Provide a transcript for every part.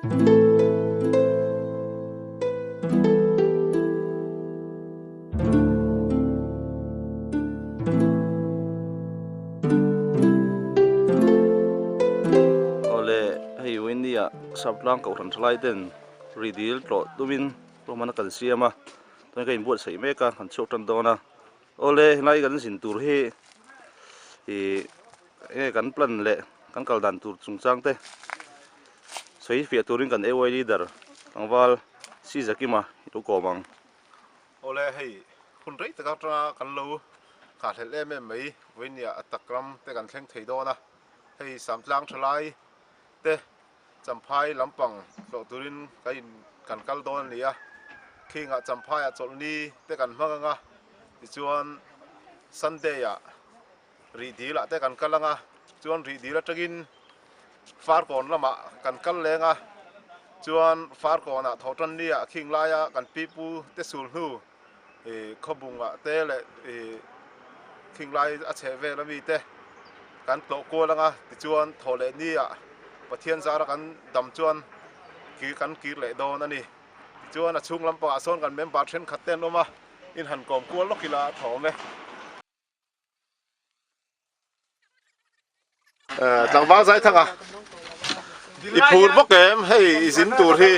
hei India sablang kau ran thlai ten ridil tlo tumin romana kan siama toi kai buat sei meka kan chok tan dona ole lai kan sin tur hi kan plan le kan kal dan tur chungchang te sei fia turin kan ewai leader angwal si zakima tu komang ole hei hun rei ta ka kan lo ka thle me mai India atakram te kan thleng thei dona hei samtlang thlai te champhai lampang lo turin kai kan kal don nia khinga champhai a cholni te kan hmanga ti chuan Sunday a ri dila te kan kalanga chuan ri dila tagin far kon lama kan kal lenga chuan far kona thotan nia khinglaya kan pipu te sul hnu khobunga te le khinglai a cheve lami te kan to ko langa ti chuan thole nia pathian zara kan dam chuan ki kan kir le don ani chuan a chung lampa a son kan member then khaten oma in han kom kual lokila thome tlangwang zai thanga i phur bok em hei zin tur hi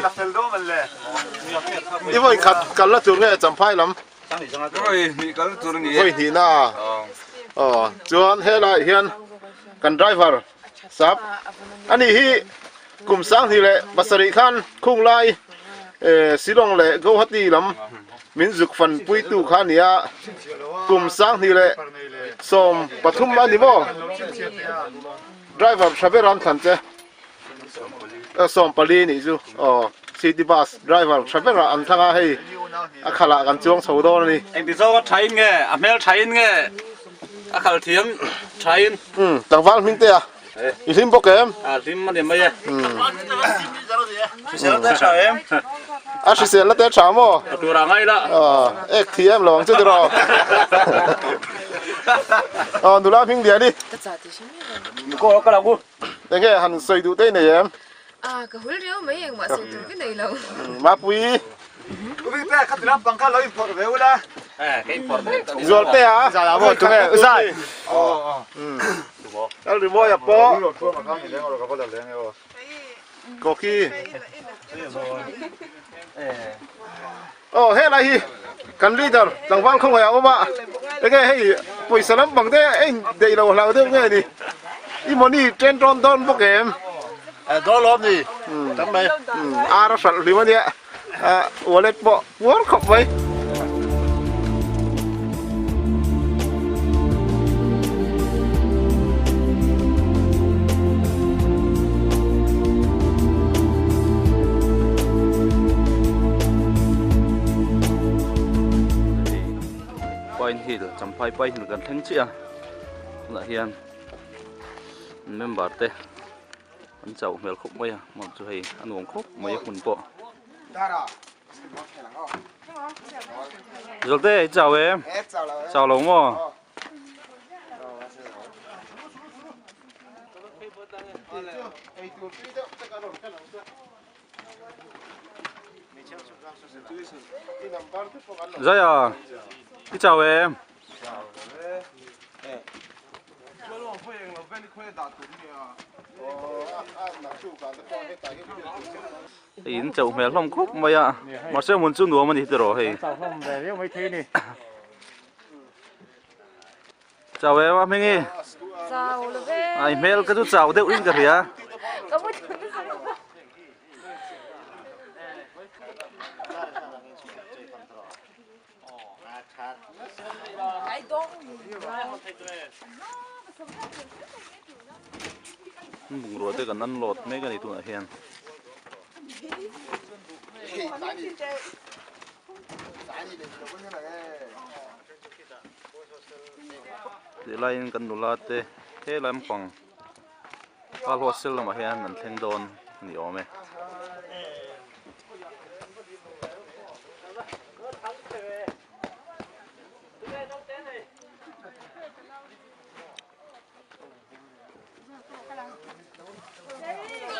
i voi khat kal la tur nge champhai lam oi ni kan tur ni voi hi na chuan he lai hian kan driver sap ani hi kum sang hi le basari khan khung lai silong le guwahati lam min zuk fan pui tu khania kum sang hi le som pathum ani mo driver traveran than che som pali ni chu city bus driver travera an thanga hei akhala kan chuang chho do ni anh đi zo train nge a mel train nge a khal thiam train tangwang hming te a i hlim bok em lim ma dem mai se la ta sa em a si se la te cha mo tu ra ngai la ek thiam long chu ro nu la hming dia đi ko ka la gu để nghe hắn xây đủ tên này em cái hũ rượu mấy em mà xây đủ cái này lâu má pui Ui, pe, khát lắm bằng khát lấy import về ula. cái import rồi pe à dạ một chúng em dài ăn được mua nhập po có khi hết lại hi cần leader đảng vang không phải ông ạ để nghe hay buổi sáng bằng thế anh đây là nào thế nghe đi imoni trên tròn don bốc em Đó lắm gì? Tắm đây. À nó sẵn lý mà nhé wallet bộ world cup vậy Pine Hill champai Pine Hill kan theng chi a la hian member te an chau mel khop mai a mon chu hei anuang khop mai hun po rồi thế chào em chào lồng mò rồi à đi chào em in chậu mẹ lông khúc mày à mà sao muốn chung đùa mà đi từ rồi thì chào em anh nghe chào là bé anh mail cái chút chào đều in cả kìa bùng rồi tới gần ăn lọt mấy cái này tụi nó hiền để lại cần đồ lát thế thế làm bằng al hostel là mà hiền mình thêm đòn nhiều mấy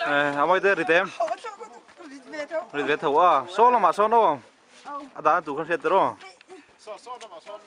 à mấy thế thì em Rồi về thầu à, số là mà số đâu? À đã tụ con xe rồi. So na ma so.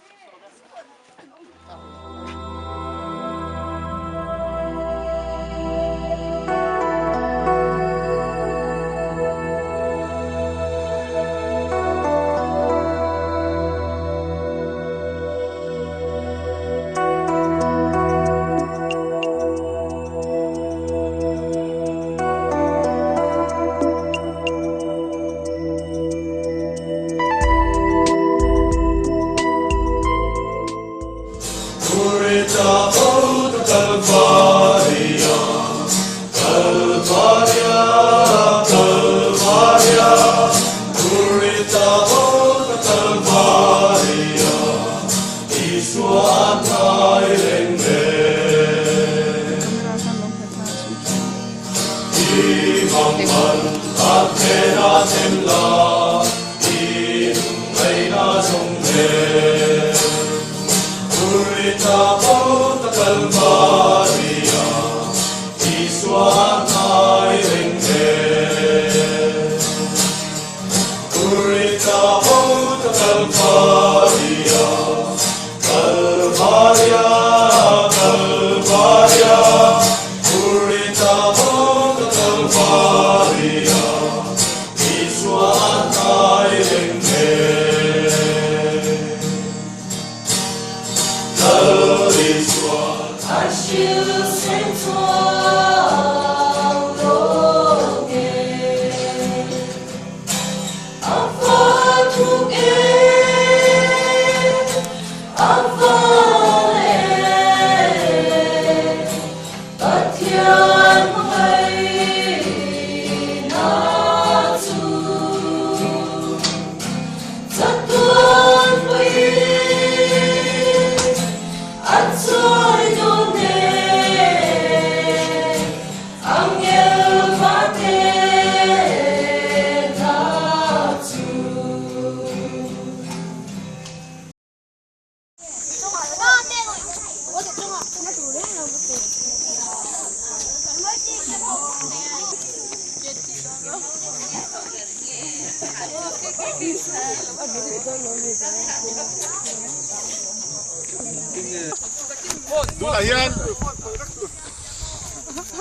Tu là hiền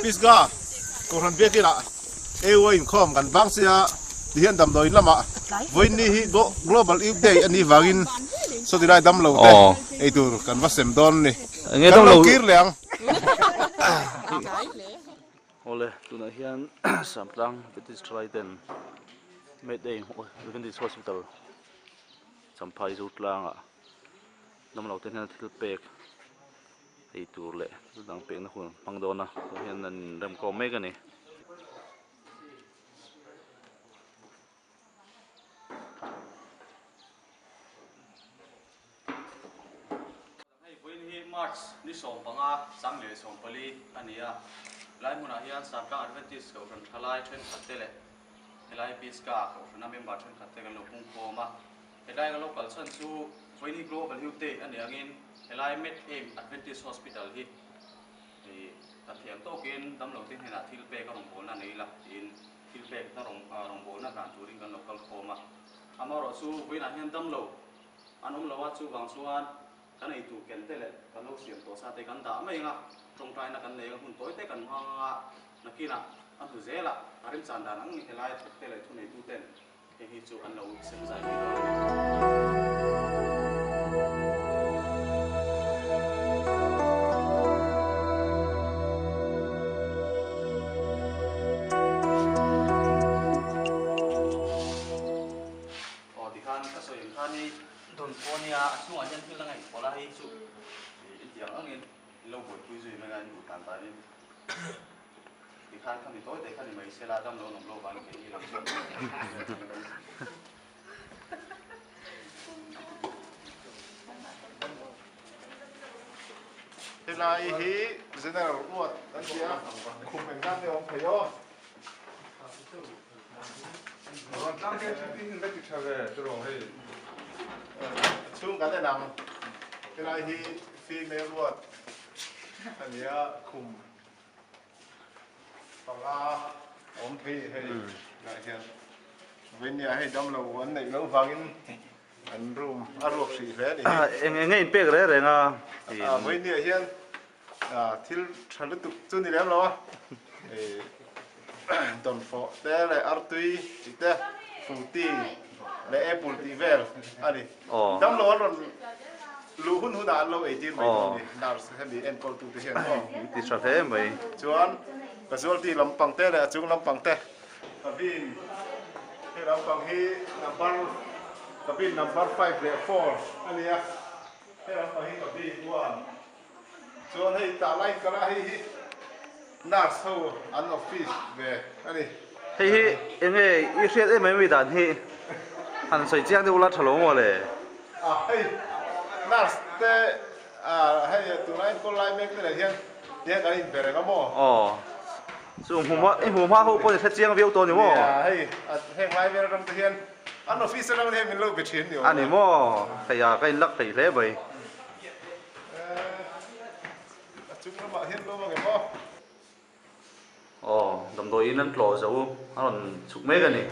Pisga cô hắn biết cái lạ EU in com gần bang xia thì hiện tầm đôi lắm ạ với ni độ global youth day anh đi vagin so thì lại đâm lâu thế ấy tu cần bắt xem don này Nghe đâu lâu kia liền Ole tu na hian samplang British Trident made day British Hospital sampai zut lang a nam lo ten thil pek ei tur le dang pek na hun pangdona hian nan ram ko me ga ni hei voin hi march ni som panga sang le som pali ania lai muna hian samplang Adventist ko ran thalai then khatte le helai piska ko na member then khatte kan lo pung ko ma helai ga local chan chu voin hi global youth day ani angin helai met aim Adventist Hospital hi ta thiam to kin dam lo tin hena thil pe ka rong bol na nei la in thil pe ta rong bol na kan turing kan local khoma amaro chu voin a hian dam lo anom lo wa chu wang chuan kan ei tu ken te le kan lo siam to sa te kan da mai nga trong trai na kan le hun toy te kan hanga nakina an tu zela arim chan dan ang helai te le thu nei tu ten he hi chu an lo sem zai ni don ponia asu ajan thil langai pola hi chu tiang angin lo boi pui zui mai gan u tan ta ni ti khan khami toy te khani mai sela dam lo nom lo ban ke ni lang thế này hi general ruột anh chị khung mình đang đi ông thầy ơi Lang ke tin lek chave tro he chung cái này nằm thế này hi female ruột anh nhớ khung bằng a ông thầy hay lại hiện วันนี้ให้ดำเราวันไหนเราฟังอันรูมอารมณ์สีแร่นี่เองไงเป๊กเลยเรื่องวันนี้เฮียนที่ฉันรู้ตุกจุนนี่แล้วเหรอตอนฟอแต่เลยอาร์ตุยจิตเต้ฟูตีและแอปเปิลทีเวลอันนี้ดำเราวันรู้หุ่นหุ่นอันเราไอจีนไปตรงนี้น่าจะให้มีเอ็นพอลตุกที่เฮียนติดชาเฟ่ไหมชวนกระทรวงที่ลำปังเต้เลยจุงลำปังเต้กับพี่ที่ลำปังที่number กับพี่ number 5 และ 4อันนี้ที่ลำปังที่กับพี่1ชวนให้ตาไล่ก็ได้น่าสู้อันออฟฟิศเว้ยอันนี้เฮ้ยเองอีเชียเอ้ไม่มีด่านเฮ้หันใส่เจียงที่อุลัดฉลองมาเลยเฮ้ยน่าเต้ให้ตัวไล่ก็ไล่เมกเลยเฮียกันอินเปรก็มั่วส่วนผมว่าเขาควรจะเจียงวิวตัวอยู่มั่วเฮ้ยไล่เวลาเราเฮียอันออฟฟิศเราเนี่ยมันเลิกไปชิ้นอยู่อันนี้มั่วขยะก็ลักไปเลยไปจุกเรามาเห็นเราบ้างไงพ่อดำโดยนั่นโผล่จะอู้อันสุกเมกันนี่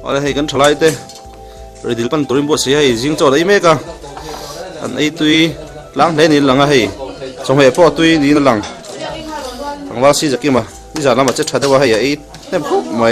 อะไรให้กันทลายเต้เรื่องปันตุริมบดเสียให้จิงโจ้ได้เมกะอันไอตุยล้างได้นี่หลังให้สมัยพ่อตุยนี่หลังทางว่าสิจะกินมานี่จะนำมาเจ็ดชัดได้ว่าให้ไอ้เนี่ยปุ๊บไม่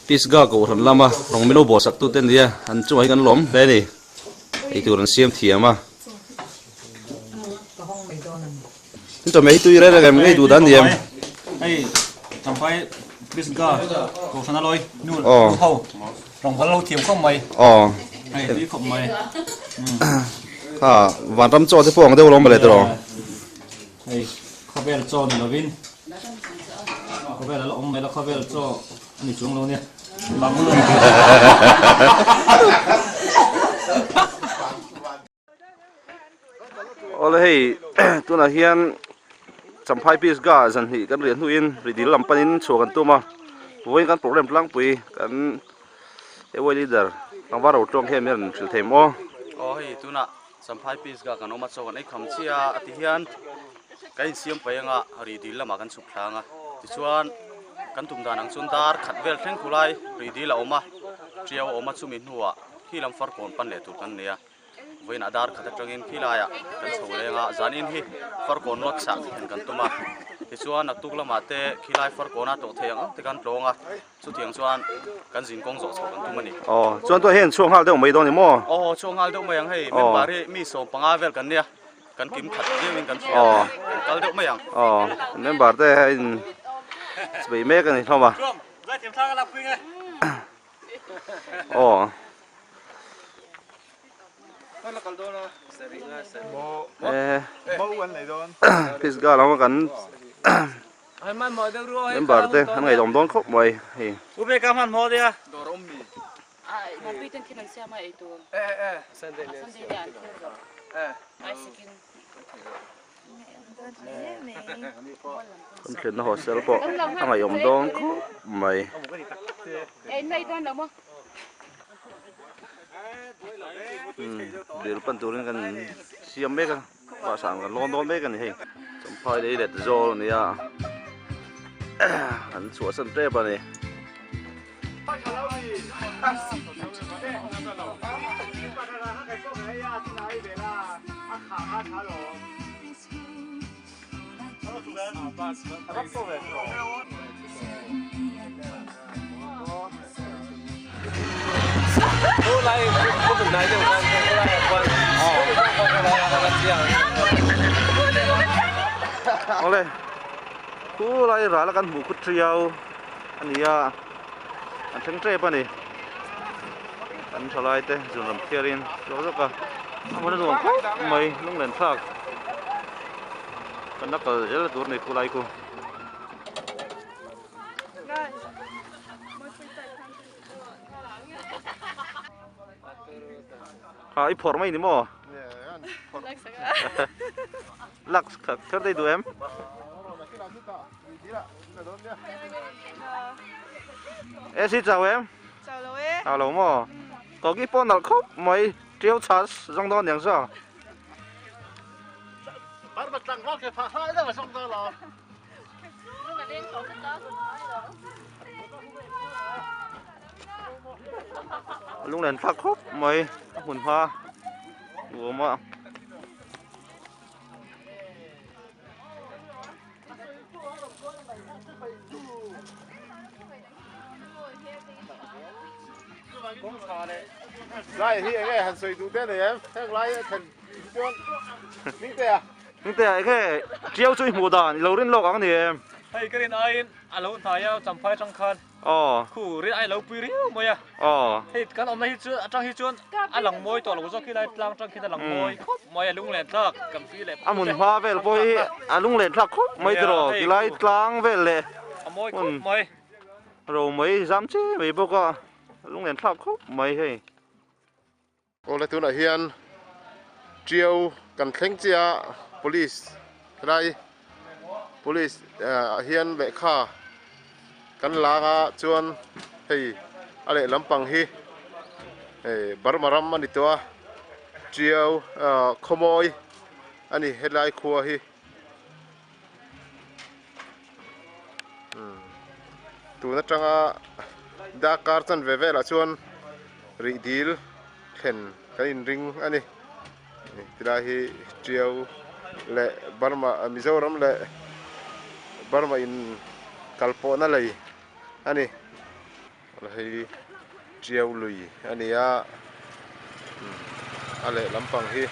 พิสกากูทันละมาลงไม่รู้บอสักตัวเต้นเดียอันช่วยกันล้มได้ดิไอตัวนั้นเสียมเทียมานี่จะไม่ตัวอะไรกันไม่ดูดันเดียมไอ้ทำไฟพิสกากูชนะเลยนู่นเท่าลงพันเราเทียมข้อไม่ไอ้ที่ข้อไม่วันรำโจ้ที่พวกมันได้ลงไปเลยตัวไอ้ข้าวเบลโจ้นี่เราวินข้าวเบลแล้วอมไปแล้วข้าวเบลโจ้อันนี้ช่วงเราเนี่ยบางมือโอ้เลยตัวน่ะเฮียนสัมภาษณ์พิสกาสันนิกันเรียนทุอินรีดีลำปันินโชกันตัวมาป่วยกันโปรแกรมพลังปุยกันเอวลีเดอร์ตั้งว่าเราตรงเข้มยันสุดเทมโอ้ยตัวน่ะสัมภาษณ์พิสกากันออกมาโชกันไอ้คำเชียอธิเฮียนกันเสียมไปยังอ่ะรีดีละมากันสุขทางอ่ะที่ชวนกันตุ่มดานังสุนดาร์ขัดเวลเท่งคุไลรีดีละออกมาเชียวออกมาสุมินหัวที่ลำฟักคนปันเหลตุกันเนี่ยเวนัดาร์ขัดจังอินขี้ลายอ่ะกันโชว์เลยอ่ะจานินฮีฟักคนรถสักเห็นกันตุ่มอ่ะที่ชวนนักตุกละมาเตะขี้ลายฟักคนอ่ะตัวเทียงอ่ะที่กันตรงอ่ะสุดเทียงชวนกันสินกงโจโฉกันตุ่มนี่ชวนตัวเห็นช่วงฮัลเดอร์ไม่โดนนี่มั้งช่วงฮัลเดอร์ไม่ยังให้เมมบารีมีส่งปังอาเวลกันเนี่ยกันกิมขัดเรื่องกันเชียวกันเดอร์ไม่ยังเมมบาร์ได้ให้สบายเมกันนี่เข้ามาพิสกาเรามากันเล่นบาร์เต้ทำไงดมโดนครบไปอุเบกามันหมดเลยอะมาปีตั้งที่มันเสียมาไอตัวสันเดย์คนเขียนหัวเสือปะทำไงดมโดนครบไปในตัวนั้นมั้งเดี๋ยวปั่นตัวนี้กันเสียมเมกันภาษากันลอนโดนเมกันนี่สมพายได้เด็ดโจนี่อ่ะหันสวนสันเต้ปะนี่เอาเลยคู่ไรหลายแล้วกันหมูคุดเทียวอันนี้อ่ะอันเชิงเทปะนี่อันทลายเต้จุนลำเทียรินโจสักอ่ะทำอะไรดูไม่ลุงเล่นพลาก Hãy subscribe cho kênh Ghiền Mì Gõ để không bỏ lỡ những video hấp dẫn ไม่ลงเล่นพลาก kan nak jala dur ni kulai ku ai phor mai ni mo lắc khát đây tụi em xin chào em. Chào lâu ấy. Chào lâu mà. Có cái phone nào khóc mấy triệu chát trong đó nhàng sao? Bắt bắt tăng cái phá hai đó mà xong đó là. Lúc này phát khóc mấy hồn hoa. Ủa mà. Lại thì cái hành水đủ tên này em, cái lại thành chuyên, những tên à? Những tên cái chiếu chui mù đàn, lâu đến lộc anh em. Hey cái này ai lâu thay ao chăm phai trong khăn. Khu riết ai lâu phi riu mày à. Hey cái ông này chưa trong hi chuan, ai lòng môi tỏ lâu do khi lại lang trong khi ta lòng môi, mày à lung lẹn thắc, cầm phi lẹ. Mùn hoa về bôi, lung lẹn thắc khóc, mấy rồi, khi lại lang về lẹ. Môi khóc mày. Rồi mấy dám chứ, mấy bố co, lung lẹn thắc khóc mấy hay. Ô là tôi nói hiền, chiều cần khánh chia police, đây police hiền lệ kha, cần lá chuan hay, ale lampang hi, barmaram anh itoa, chiều khomoi, anh hết lại khua hi, tu na changa Dakar chan ve la chuan ri dil khen kain ring ani tira hi triau le Burma Mizoram le Burma in kalpo na lei ani la hi triau lui ani a ale lampang hi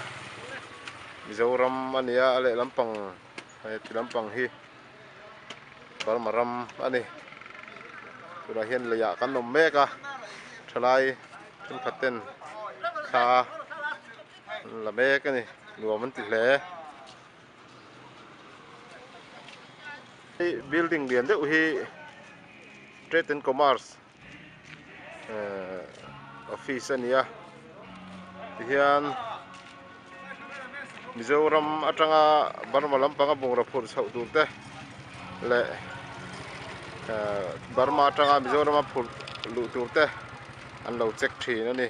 Mizoram ani a ale lampang ti lampang hi Burma ram ani tira hian le ya kan nom meka thalai thun khaten kha la mek ani nuam an ti hle building lian deuh hi Trade and Commerce office ania hian Mizoram atanga Burma lampanga bungra phur chho tur te le Burma atanga Mizoram phur lu tur te an lo check thin ani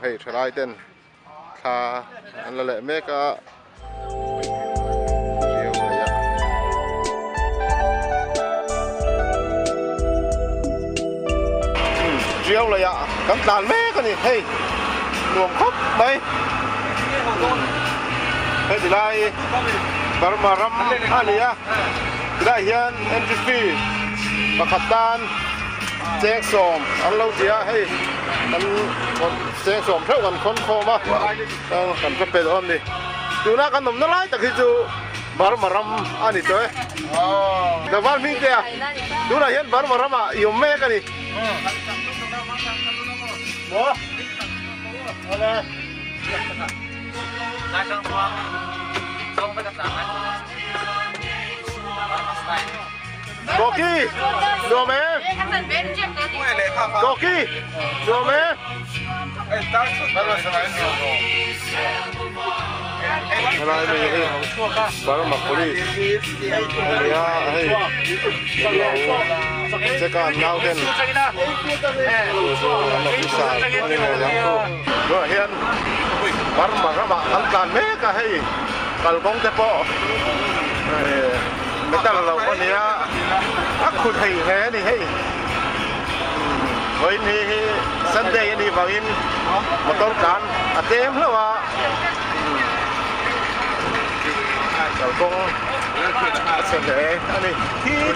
hei thalai ten kha an la le meka chiều là ya cắm đàn mé cái gì hey luồng khóc mấy hey thì lại Burma ram anh ya thì lại hiện entry fee và khát tan check som anh lâu gì à hey anh còn check som theo gần con khô mà cần cái bể ôm đi chú na cần nằm nó lại tại khi chú Burma ram anh đi chơi the one thing there chú là hiện Burma ram à yêu mẹ cái gì bố đây lại sang qua xong với các bạn Koki, đồ mẹ. Koki, đồ mẹ. Hello, mình bảo mặc police. Ya, hey. Sekarang now then. Anak besar, ini yang tu. Dua hian. Burma ram angkan mereka hey. Kalau kong tepo. Kita lalu kan ya, aku thấy này hey, với này Sunday này vào in motor kan, ATM lah wa, kalau kong Sunday, ani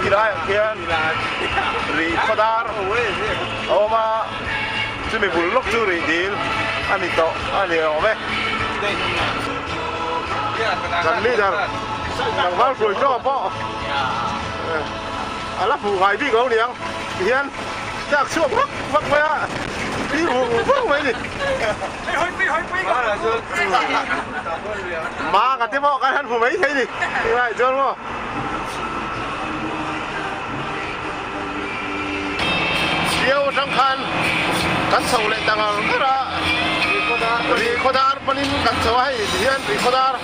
tidak kian, rekodar, oma, cuma bulog curi deal, ani to, ani ome, kan leader. Thằng bác rồi cho bọ, là phụ gái đi câu liền, hiền, chắc sửa vắt vắt vậy, phi vùng mấy đi mà cả tiếp họ cái hắn phụ mấy thấy đi thì lại chưa đúng không siêu trăng khan cắn sầu lại tăng hàng cái đó Rikodar panin kan sawai hian Rikodar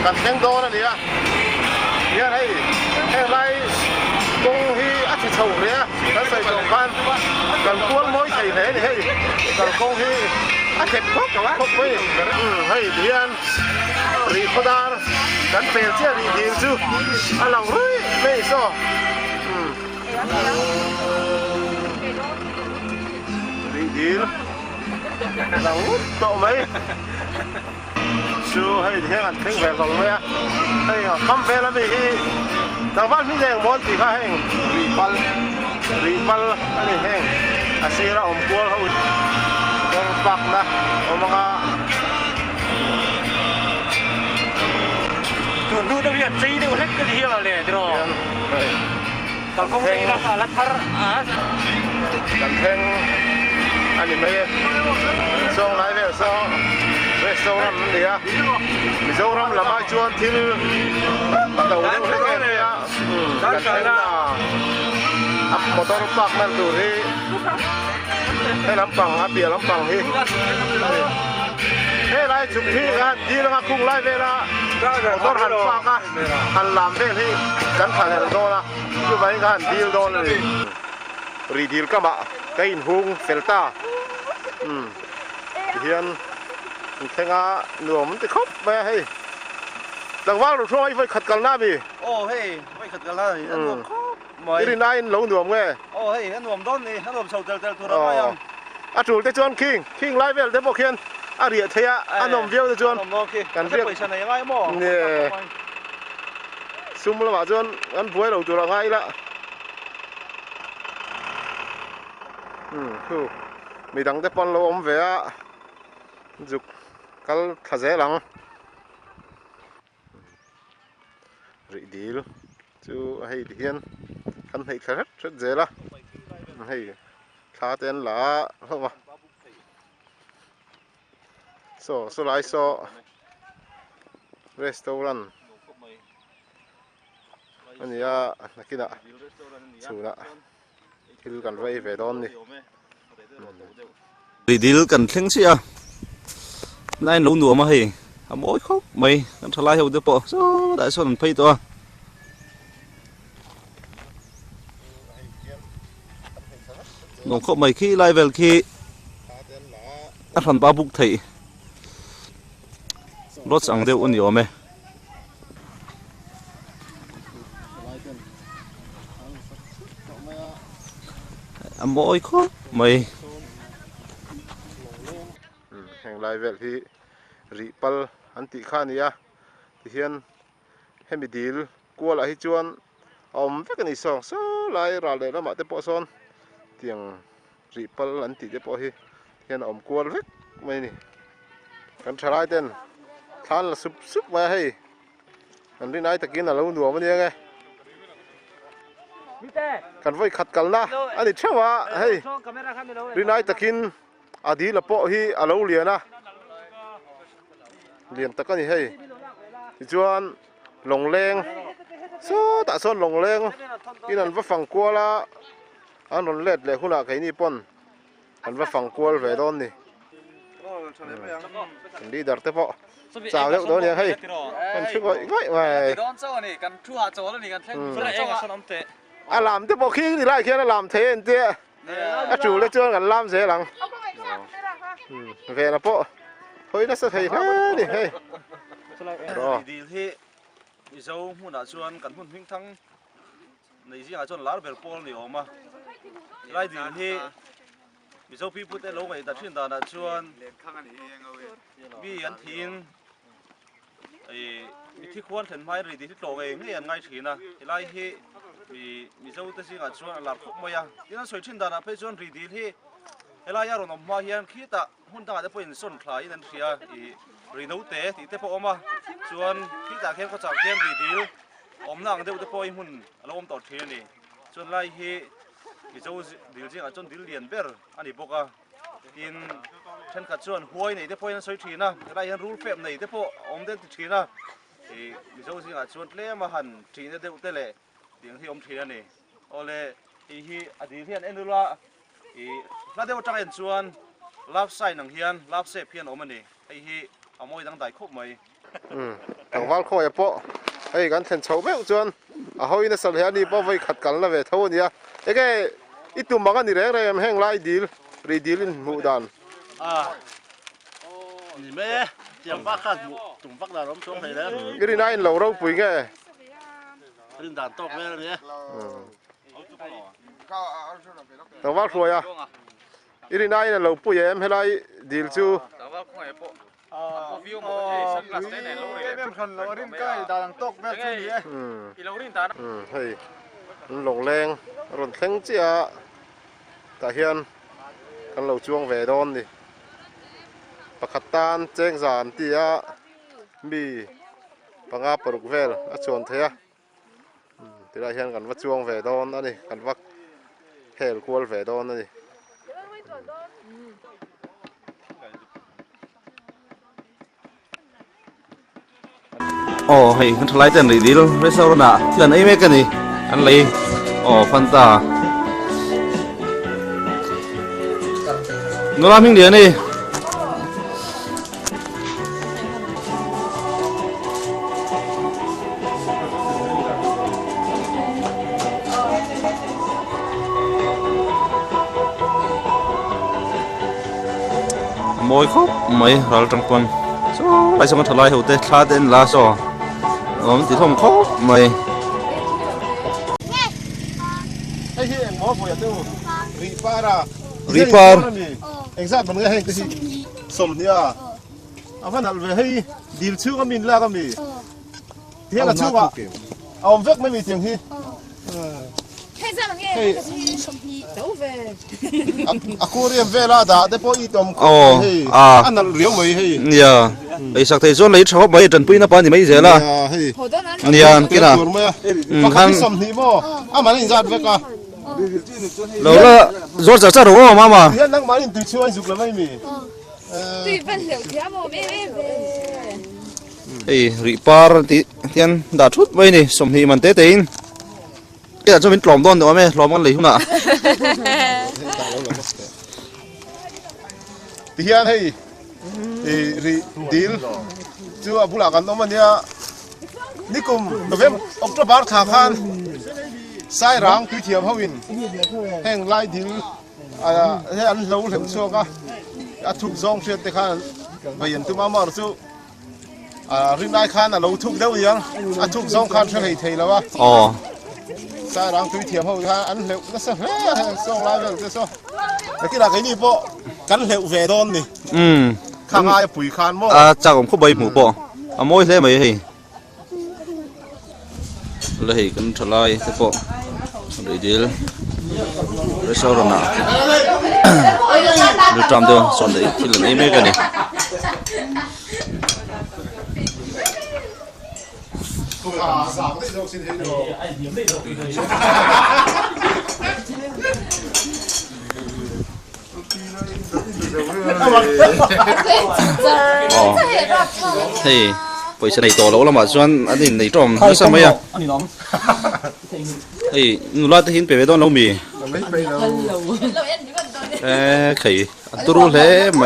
kan heng do na nia hian hei heng lai kong hi a chi chho le kan sai tong kan kual moi thei ne ni hei kan kong hi a thep khop mai hei hian Rikodar kan pel chia ri dil chu a lang rui mei so ri dil là út độ mấy chú hay thế anh thấy về còn mấy hay không về là vì thằng bạn mình đang muốn thì phải hành ripal anh ấy hành asira cua hậu yang bạc na mga tuần nu đâu hiện gì đâu hết cái gì mà lẻ rồi còn không thấy là lát thar cảm thấy anh mấy xong lại về sau về sau năm đi à về sau năm là mai chuan thiên bắt đầu đến cái này à cái là ấp motor park man tu đi hay lắm bằng đi thế lại chụp khi cái đi là cùng lại về là motor hàn park à hàn làm về thì cắn phải là đô là như vậy cái hàn deal đô là redeal các bạn cái in hung felta hiền thế ngã nuông thì khóc về hay đằng vang được thôi phải khật cần na bì ô hey phải khật cần na thì anh nuông khóc cái đi nay lâu nuông nghe ô hey anh nuông đón đi anh nuông sầu tel thu ra mai không à chủ tới chuan king lại về tới bộ khiên à rỉa thế à anh nuông viêu tới chuan cần việc phải này ngay mò nè sum là bảo chuan anh vui đầu chủ là ngay đó thu mi đăng tới pon lâu om về á dục cal thà dễ lắm rị đi luôn chú hay hiền khăn hay rất dễ là hay thà tên là không mà so lại restaurant anh ya kia nè chủ nè thiếu cần vay về đón đi Redeal cần khen xí à nay nấu nùa mà hì mỗi khóc mày ăn salai hậu được bộ số đại số lần pay to nấu khóc mày khi lai về khi ăn phần ba bục thị rốt sang đều ôn nhiều mày mỗi khóc mày hàng lại về thì ripal anh tị khan nia thì hiền hem deal qua lại chuan với cái này song số lại ra để nó mà tiếp bộ son tiếng ripal anh tị tiếp bộ hi hiền qua với mấy này cần trả lại tên than là súp mà hay anh đi này ta kia là lâu đùa mới nghe cần phải khát cẩn na anh đi theo à hay đi này ta kia đi là bộ hi lâu liền à liền ta cái này hay chuan lồng leng số tạ son lồng leng cái này vẫn phẳng qua là anh còn lết lệ khu nào cái này pon anh vẫn phẳng qua về đón này đi đợt tới bộ chào được đó liền hay anh chưa gọi vậy mà đón sau này cần thu hạt chỗ này cần thêm à làm tới bộ khi thì lại kia là làm thế anh tia à chủ lên chưa cần làm dễ lắm về là bộ thôi nó sẽ thấy thế đi hay rồi đi thì bây giờ muốn đã chuan cần muốn huynh thăng này gì à chuan lá bèo pol nhiều mà lại đi thì bây giờ people tại lâu vậy đã chuyên đã chuan vì anh thiên ấy thì quan thần mai rồi thì tổ về ngay ngay chỉ na thì lại thì vì bây giờ tôi xin à chuan làm khúc mày à thì nó soi chuyên đã phải chuan đi thì lại ya rồi nó mà hiện khi ta hun ta đã phải xuân khai nên thì rồi nấu té thì tế po mà chuan khi ta khen có chào khen đi nàng đều tế po hun alo tọt thiên này chuan lại hi bây giờ điều gì à chuan điều liền ber anh đi boka กินฉันขัดส่วนห้วยนี่เดี๋ยวพอยังสวยทีนะได้ยังรู้เฟมนี่เดี๋ยวพออมเด่นทีนะมีโซ่สิงห์ส่วนเลี้ยมาหันทีนี่เดี๋ยวเตะเลยเดี๋ยวที่อมทีนี่โอเลยที่อดีตเพียนเอ็นดูละแล้วเดี๋ยวจังเอ็นส่วนรับใส่หนังเฮียนรับเสพเพียนอมมันนี่ที่เอามวยตั้งแต่ครบไหมต่างวัดเขาไอ้ปอไอ้กันเห็นชาวเมืองจวนเขาอินสัลเฮียนี่ปอไว้ขัดกันแล้วเว้ยเท่านี้ไอ้แกอีตุ่มมันกันนี่แรงแห้งไล่ดีลรีดีลินหมู่ดานนี่แม่เจียมปักขัดตุ่มปักดานล้มช่วงไหนแล้วก็ได้นายเราปุ๋ยไงริมด่านตกแม่เนี่ยต่างวัดเขาอ่ะอีนี่นายเราปุ๋ยเอ็มให้ไล่ดีลจูต่างวัดเขาไอ้ปอวิวมันจะสังกัดได้ไหนเราเลยแม่คันเราริมใกล้ด่านตกแม่ช่วยอีเราริมด่านเฮ้ยหลงแรงรถเข็งเจียตาเฮียนกันเราช่วงเวดอนดิปะขัดตานเจ้งสารตียมีปังอาปรุกเวลอาชวนเทียตีได้เฮียนกันว่าช่วงเวดอนนั่นนี่กันว่าเฮลควอลเวดอนนั่นนี่โอ้เฮ้ยมันทลายเต็มเลยดิลเรสโซร์น่ะที่ไหนไม่กันนี่อันเลยโอ้ฟันตาโนรามิงเดียนี่มวยครับมวยเราจังปนไปส่งทลายหัวเตะขาเดินลาโซ่ผมติดท่องครับมวยไอ้เหี้ยหมอผู้ใหญ่ตู้รีปาร์เอ็งทราบมันก็ให้ก็สิสมเนี่ยเอาพันหันไปให้ดีลชื่อก็มีแล้วก็มีเที่ยงกับชื่อว่าเอาเวกไม่มีเสียงที่อากูเรียนเวลาด่าได้พออีตอมอันนั้นเรียวไม่ให้เนี่ยไอ้สักทีส่วนเลยชอบไม่จนปุ้ยนับปานที่ไม่เสียละเนี่ยกินอ่ะขั้นสมนี่บ่อามันอินจัดเวกอ่ะแล้วละรถจะรู้ว่ามาเดี๋ยวนั่งมาอินติดช่วยสุกแล้วไม่มี对分手条我妹妹เฮ้ยรีปาร์ติเทียนด่าชุดไว้นี่สมทีมันเตะตีนแกจะเป็นปลอมต้นแต่ว่าไม่ปลอมกันเลยหุ่นอ่ะเทียนให้รีดีลจู่บุลากันต้องมันเนี่ยนี่กุมตัวเว็บออกจากบาร์ขาคันสายรังคือเทียมเขาวินแห่งไล่ดิลให้อันเราเห็นชัวร์ก็ถูกซองเสียแต่ขันไปเห็นตัวมาสู้ริมได้ขันเราถูกเดียวยังถูกซองขันเฉลี่ยเทแล้ววะอ๋อสายรังคือเทียมเขาขันอันเหลวก็ซะซองไล่แบบนี้ซะแต่ที่หลักไอ้นี่พอกันเหลวเวดอนนี่ข้างไอ้ปุ๋ยขันมั่วจากผมเข้าไปหมู่ปอเอามวยเท่ไหมเฮ้ยเลยกันทลายเท่าปอเลยดีลเรื่องอะไรนะดูตามดูส่วนใดที่เหลือนี่ไม่กันนี่เฮ้ยไปเสนอตัวแล้วละมาส่วนอันนี้ในตรงนี่สมัยอ่ะเฮ้ยนูรัดที่เห็นไปต้นเรามีขี่ตัวรู้เลยไหม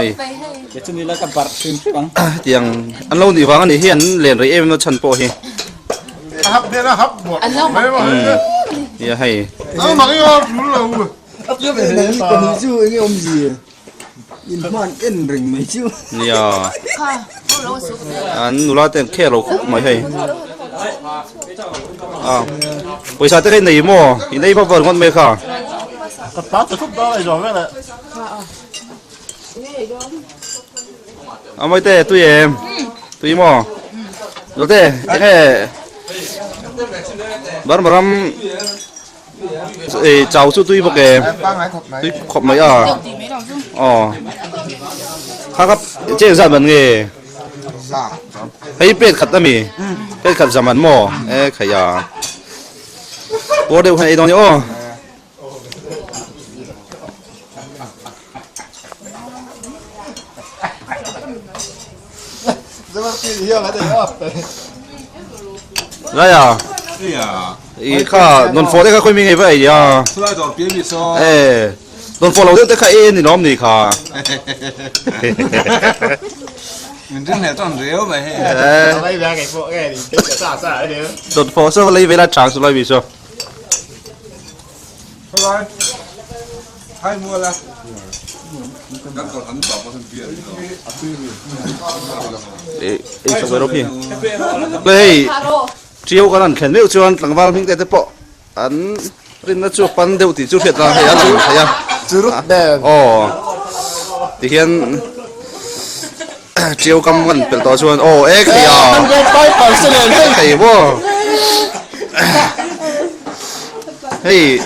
เตียงอันเราดีฟังอันนี้เห็นเรียนเรียนมันชันโปเฮครับเดี๋ยวนะครับหมดไม่หมดเนี่ยให้เอาหมักยอดรู้เลย这边人跟你就应该我们是，你慢点人没就。เนี่ยอันนูรัดแต่แค่เราคุกไม่ให้บริษัทที่ไหนมั่วที่ไหนพอเปิดคนไม่ค่ะกระป๋าจะทุบได้หรอแม่เนี่ยเอาไม่เตะตู้เย็นตู้ยี่หม้อดูเตะแค่บ้านบ้านเจ้าสู้ตู้ยี่พวกแกตู้ขอบไหมอ่ะอ๋อข้าครับเจ๊สั่งมันไงให้เป็ดขัดตั้มีเป็ดขัดสามันหม้อขยะโอ้เดี๋ยวให้ตรงนี้โอ้一样来的啊。来呀！哎呀，伊卡non for 的卡开明个不呀？出来找别米说。哎，non for 老的卡哎你啷么卡？mình真係裝料咪。哎。lấy ra cái phụ cái thì cái xa xa ở đây. non for 說lấy về來長出來比說。出來，太摸啦。感覺很少不是別人。誒，做咩都偏？你只有個人肯沒做，等下明天再報。anh lên nó chụp pan đều thì chụp hết là hay ăn hay à? Chụp đèn. Thì hiện chiều cầm gần bel to chuan. Ê kìa. Hay vô. Hey,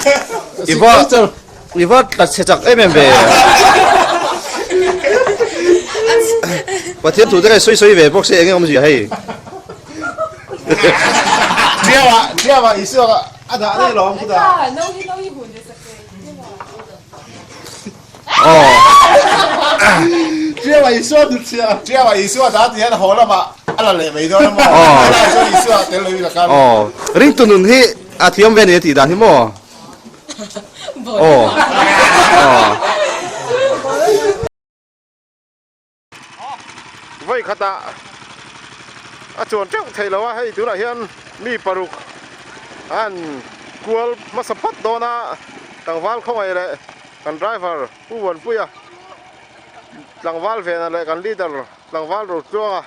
Iva đặt xe chặt em về. Và thiên thủ cái suy về bốc xe anh em gì hay. Dia wa isu ada ni long kita. Dia wa isu tu sia. Dia wa isu ada dia ho la ma. Ala le mai do ma. Ala isu te lui la kan. Ring tu nun hi a thiam ve ni ti da hi mo. Vậy khata à chuẩn chắc thầy lâu hay thứ là hiện mi paruk an kual masapot đó na tang val không ai lệ kan driver u vần puya tang val về là lệ kan leader tang val rồi chuông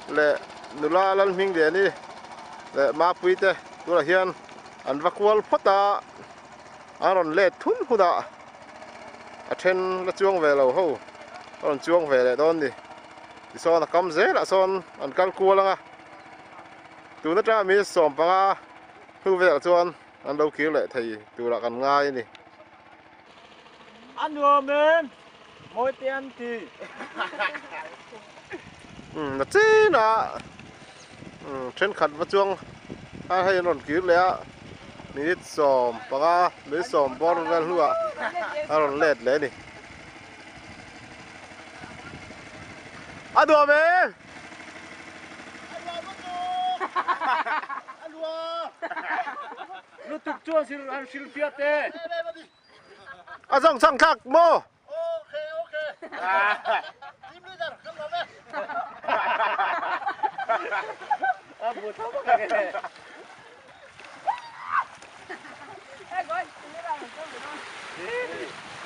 lệ nula lan ming de ni lệ ma pui te thứ là hiện an va kual phota aron lệ thun huda a then la chuông về lâu ho aron chuông về lệ don đi so na kam ze la son an kal ku langa tu na tra mi som panga hu ve chuan an lo ki le thei tu la kan ngai ni ăn vừa men mỗi tiền thì na chi na chen khat wa chuang a hai non ki le a mi som panga mi som bor vel huwa aron let le ni Adua me. nó tục chua xin phiết thế À dòng sang thạc mô. Ok. Im đi ra, không làm đấy. à buồn thấu cái này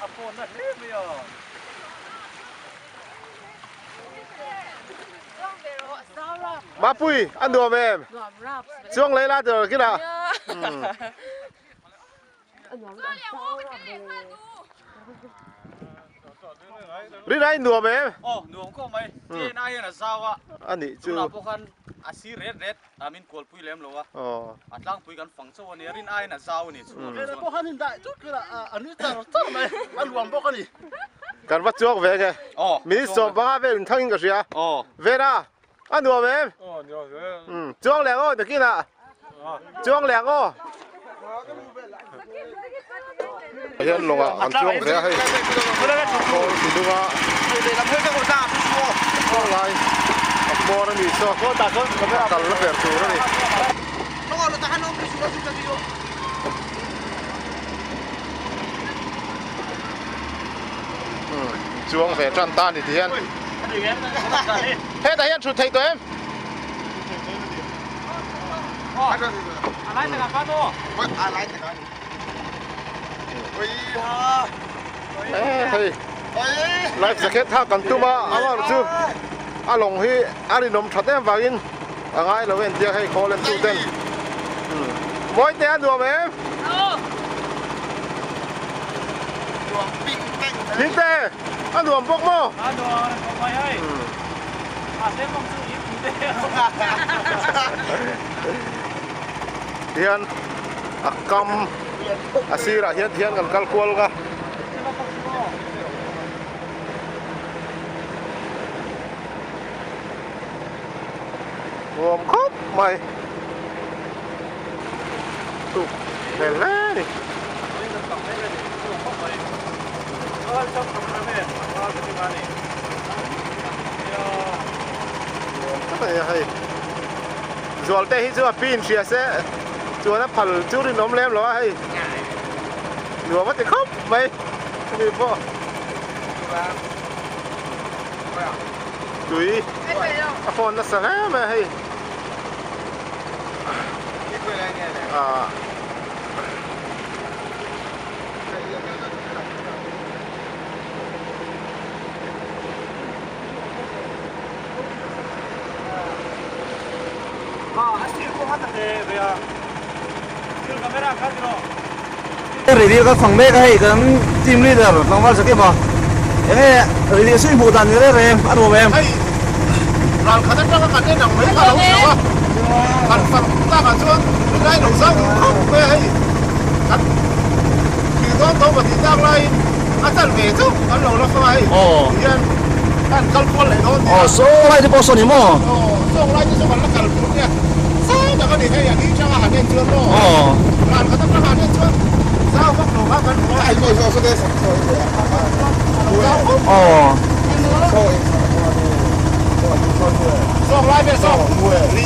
à buồn là thế bây giờ Ba pui, ăn đùa với em. Chuông lấy lá rồi kia nào. Đi đây đùa với em. Đùa có mấy. Thế này là sao ạ? Anh đi chú. Là bốc ăn asi red. Amin kual pui lem lo à. Atlang pui kan phẳng sâu này. Rin ai là sao này chú. Cái bốc ăn hiện đại chút cái là anh ấy ta nó này. Ăn luồng bốc ăn đi. Cần bắt chuông về kìa. Mỹ sổ ba về mình thăng cái gì à? Về ra. Ăn đùa với em. Chuông lẹng ô, được kia nào. Chuông lẹng ô. Hiện lồng à, ăn chuông về hay. Thì đúng à. Chuông lại. Bò nó bị sọ. Cần nó về chủ nó đi. Chuông về tràn tan thì hiện. Hết hiện chụp thấy tụi em. Lái từ cả tô. Lái từ cả. Thầy. Lái sẽ kết thác cần tu mà áo chứ. À lồng hi, à đi nôm thật em vào in. À ngay là bên kia hay khó lên tu tên. Mỗi tên đùa mà em. Linh tê, ăn đùa bốc mô. Ăn đùa bốc mày ơi. À xem không chịu ít tê. Hiền, cầm, xì là hiền gần cal cuol cả. Gồm khóc mày. Tụt, để lẽ đi. cái này hay rồi đây chứ pin chia sẻ chùa nó phật chú đi nóm lem rồi hay rồi mất thì khóc vậy đi po túi phone nó sáng mà hay à review các phòng bếp hay cái team leader phòng vào cái mà cái review suy bộ đàn cái đấy em ăn đồ em làm khả năng các bạn nên làm mấy cái đúng không? Bạn phần ta bạn chưa đây đồng sang không về hay thì đó mà thì đang lại anh ta về chứ anh lâu nó phải yên anh cần quân lại thôi số lại thì bao số nhỉ mò số lại thì số bạn nó cần quân nha sao đã có đi hay đi cho hàng nên chưa đó làm khả năng các bạn nên chưa sao các đồ các bạn ai ngồi số đây xong lại về xong đi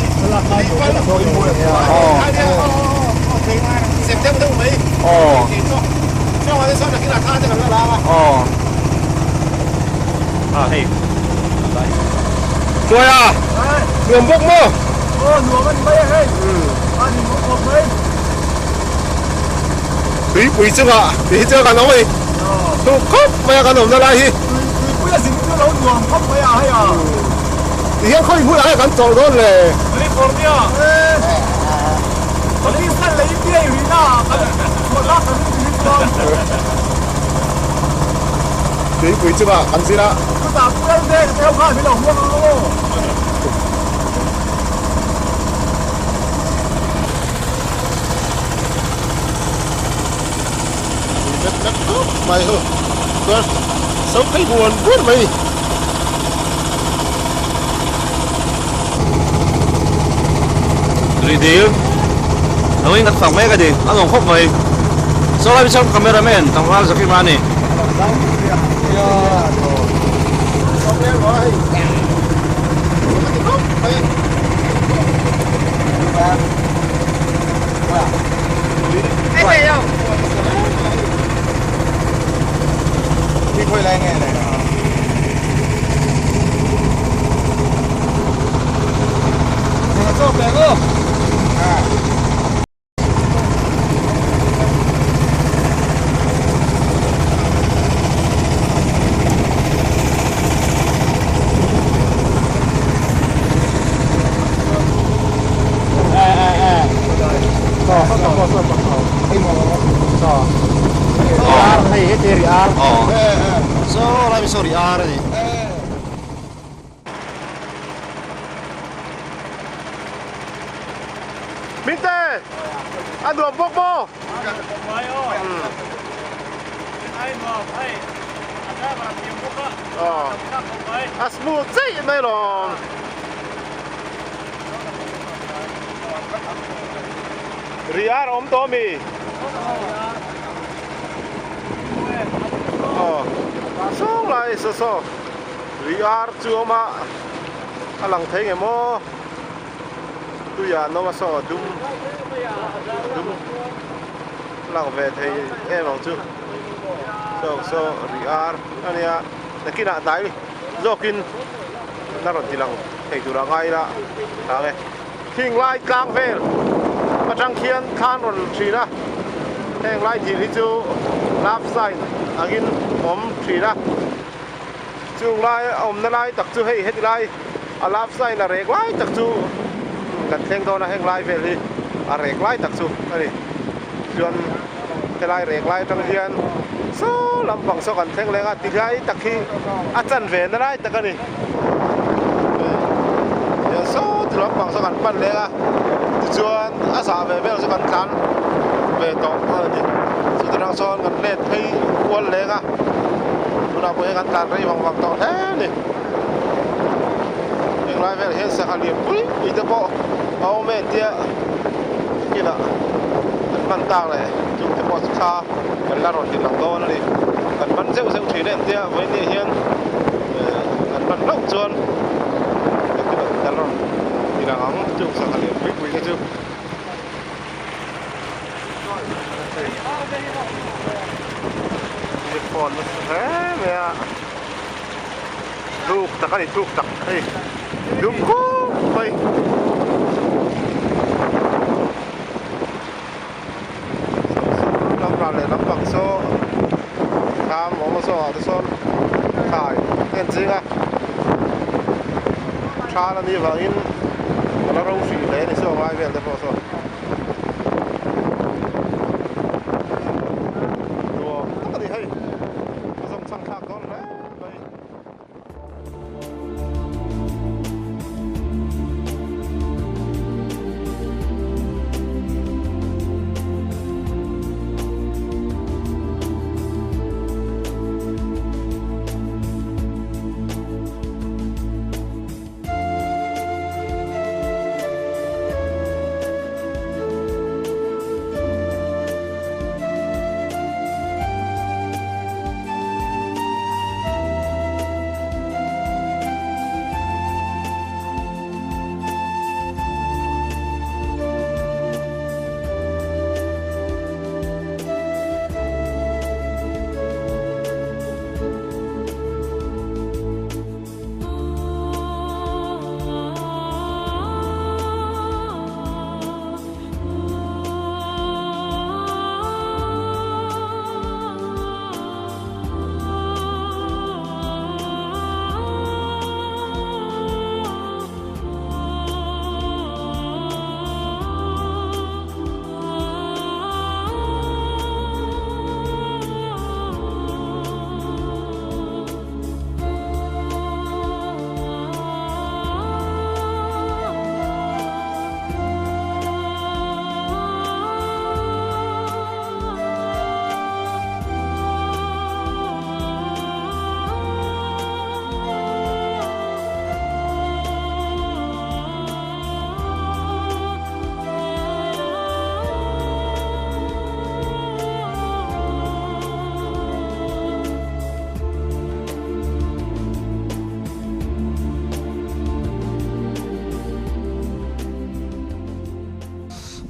phải là thôi xem tiếp đâu mấy xong rồi xong là cái là tha thì là hey rồi à nhuộm bốc mơ nhuộm anh mấy hay anh nhuộm một mấy quý chưa ạ quý chưa cả nó đi tôi khóc mấy cái nồng ra lại đi quý là gì cũng lâu nhuộm khóc mấy à hay à thì hiện khơi mũi ai gắn trầu đó là California còn đi săn lấy bia gì nào một lát nó đi con quý chưa ạ gắn gì đó cứ tạm quên đi theo khai với đồng luôn luôn đất mày hơ tôi sống thấy buồn biết mày review nó in các phòng bếp cái gì ăn ngon khóc mày số lại trong cameraman thằng vào cái mà này đi quay lại nghe này số lại số đi ar đi Minh Tê ăn nhuộm bốc mơ smooth gì này rồi Riar om Tommy xong lại số Riar chưa mà alang thấy nghe mô tôi à nó mà so đúng lang về thì em vào chưa so Riar anh à là kia là tái đi do kin nó rồi thì lang thấy tôi là ngay là nghe kinh lại càng về mà chẳng khiên khan rồi chỉ đó hẹn lại thì đi chú lap sign agin om chỉ đó chú lại nó lại tập chú hay hết lại lap sign là rek lại tập chúกันเท่งโดนแห่งไล่เวลีอะไรไล่ตักสุอันนี้ส่วนที่ไล่เรกไล่ตั้งเรียนโซ่ลำบังโซ่กันเท่งเลยอ่ะติดไล่ตักขี้อาจารย์เวนไล่ตักกันนี่เดี๋ยวโซ่ที่ลำบังโซ่กันปั้นเลยอ่ะส่วนอาสาเวเบลโซ่กันทันเวตองอันนี้สุดท้ายโซ่กันเล่นให้อ้วนเลยอ่ะสุดท้ายไปกันทันไรบางตองแท้นี่lại về hiện sẽ hành nghiệp quý ý thức bộ ao mẹ tia kia là bắn tang này chúng ta có xa gần là rồi thì lòng to nó đi gần bắn rêu chỉ đến tia với địa hiên gần bắn lốc chuồn กันแล้วทีหลังจุกสักเดียววิ่งกันจุกเด็กฟอนมันเฮ้ยเมียลูกตะกันอีกลูกตะเฮ้ยดุมคู่ไปน้ำปลาเลยน้ำปักโซ่ทำหมอมาโซ่ตัวโซ่ขายเงินจริงอ่ะชาแล้วนี่ว่าอินแล้วเราฝีเลยในช่วงไล่เวลแต่พอโซ่ตัวตะกันอีกเฮ้ยผสมช่างข้าวก้อนนะไป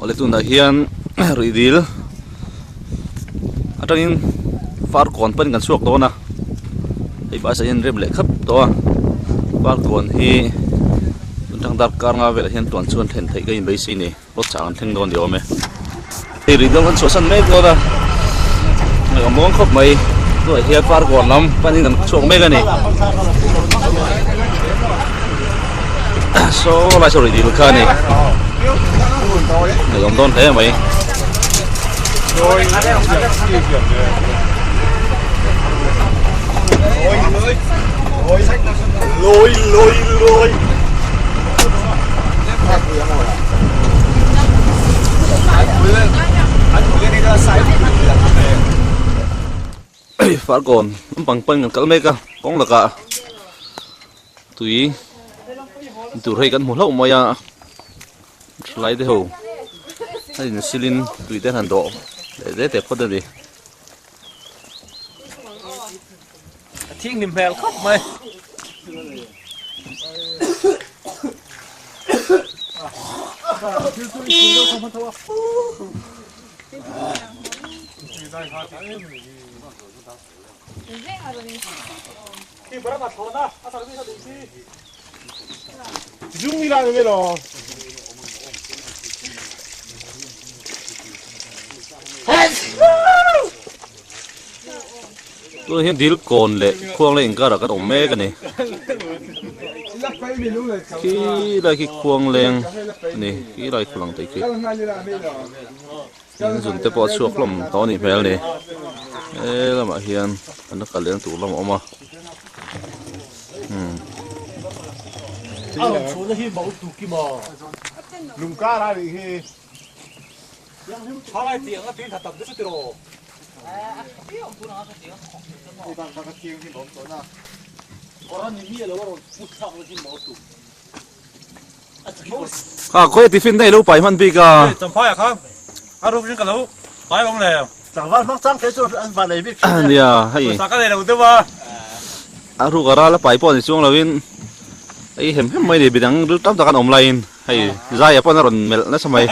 oleh tu dah hian ridil atangin far kon pen kan suak do na ei ba sa in rem le khap to far kon hi tang dar kar nga vel hian tuan chuan thlen thei kai bei si ni lo chang theng don dio me ei ridil kan so san me do da ngai mong khop mai do hian far kon lam panin kan suak me ga ni so lai so ridil ka ni người ông tôn thế mày lôi phát còn bằng pân cả mấy cả con là cả tùy tụi hay cắn một lốc mà ya lấy thế hồ hay là silin tùy tên hành độ để đẹp hơn đi thiên niệm mèo khóc mày zoom이라는 게로 tôi hiện đi còn lệ khoang lên cả là cái ống mê cái này khi đây khi khoang lên này khi đây khoang tới khi dùng tới bỏ chuột lắm to này phải này ê là mà hiền nó cả lên tủ lắm ông mà lùng cá ra thì hai tiếng là tiếng thật tập rất rồi à có tiffin đây lâu bảy man bì cả chẳng phải à không à lúc những cái lâu phải không này chẳng phải mắc trắng cái chỗ ăn vào này biết à hay sao cái này đầu tư mà à lúc gara là bảy bọn xuống là bên ไอ้เห็นไม่ได้บิดังหรือตั้งแต่การอมไลน์ให้ใจอย่าป้อนรอนเมลนั่นสมัย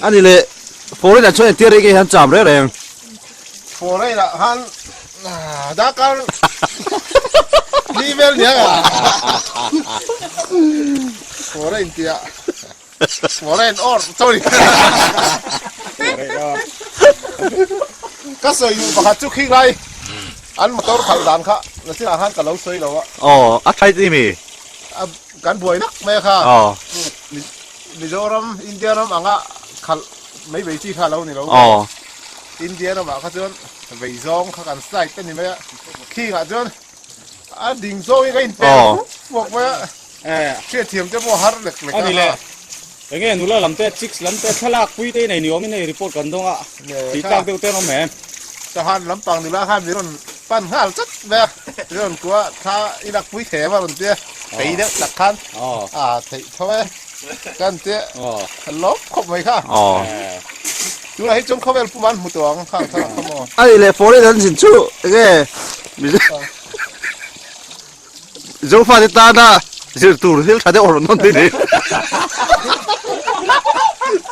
อันนี้เลยโฟล์จะช่วยเตี้ยเรื่องการจับเรื่องโฟเลยละฮันดักกันลีเวลเนี่ยโฟเลยอินเดียโฟเลยออร์ sorry ก็สวยอยู่ปะคัดจุกขี้ไรอันมาตัวขับดานค่ะแล้วที่อาหารกับเราสวยเราอะอ๋ออัดใช่ที่มีการบวยนักไหมค่ะอ๋อมิโซรัมอินเดียรัมอ่ะขัดไม่ไปที่ค่ะเราเนี่ยเราอ๋ออินเดียรัมอ่ะเขาจนไปซองเขากันสไตล์เป็นยังไงขี้อ่ะจนดิ่งโซ่ยังไงเต็มบอกว่าเชื่อเทียมจะบอกฮาร์ดเล็กๆอันนี้แหละอย่างเงี้ยหนูเล่าลำเตะซิกลำเตะทะลักปุ้ยเตะในนิวมีในรีพอร์ตกันตรงอ่ะตีตั้งเตะเตะน้องแม่ทหารลำปางนี่ละห้ามมีรถปั้นห้าจัดแบบเรื่องกลัวถ้าอิรักปุ้ยแถวมาบนเตี้ยตีเด็กหลักทันถีเท่าไหร่กันเตี้ยลบครบไหมค่ะดูอะไรจงเข้าไปประมาณมุดตัวข้างทางขโมยไอ้เลยโฟล์นั้นสินชูโอเคจงฟ้าที่ตาหน้าจะตูร์ที่เขาได้ออกนนท์ดี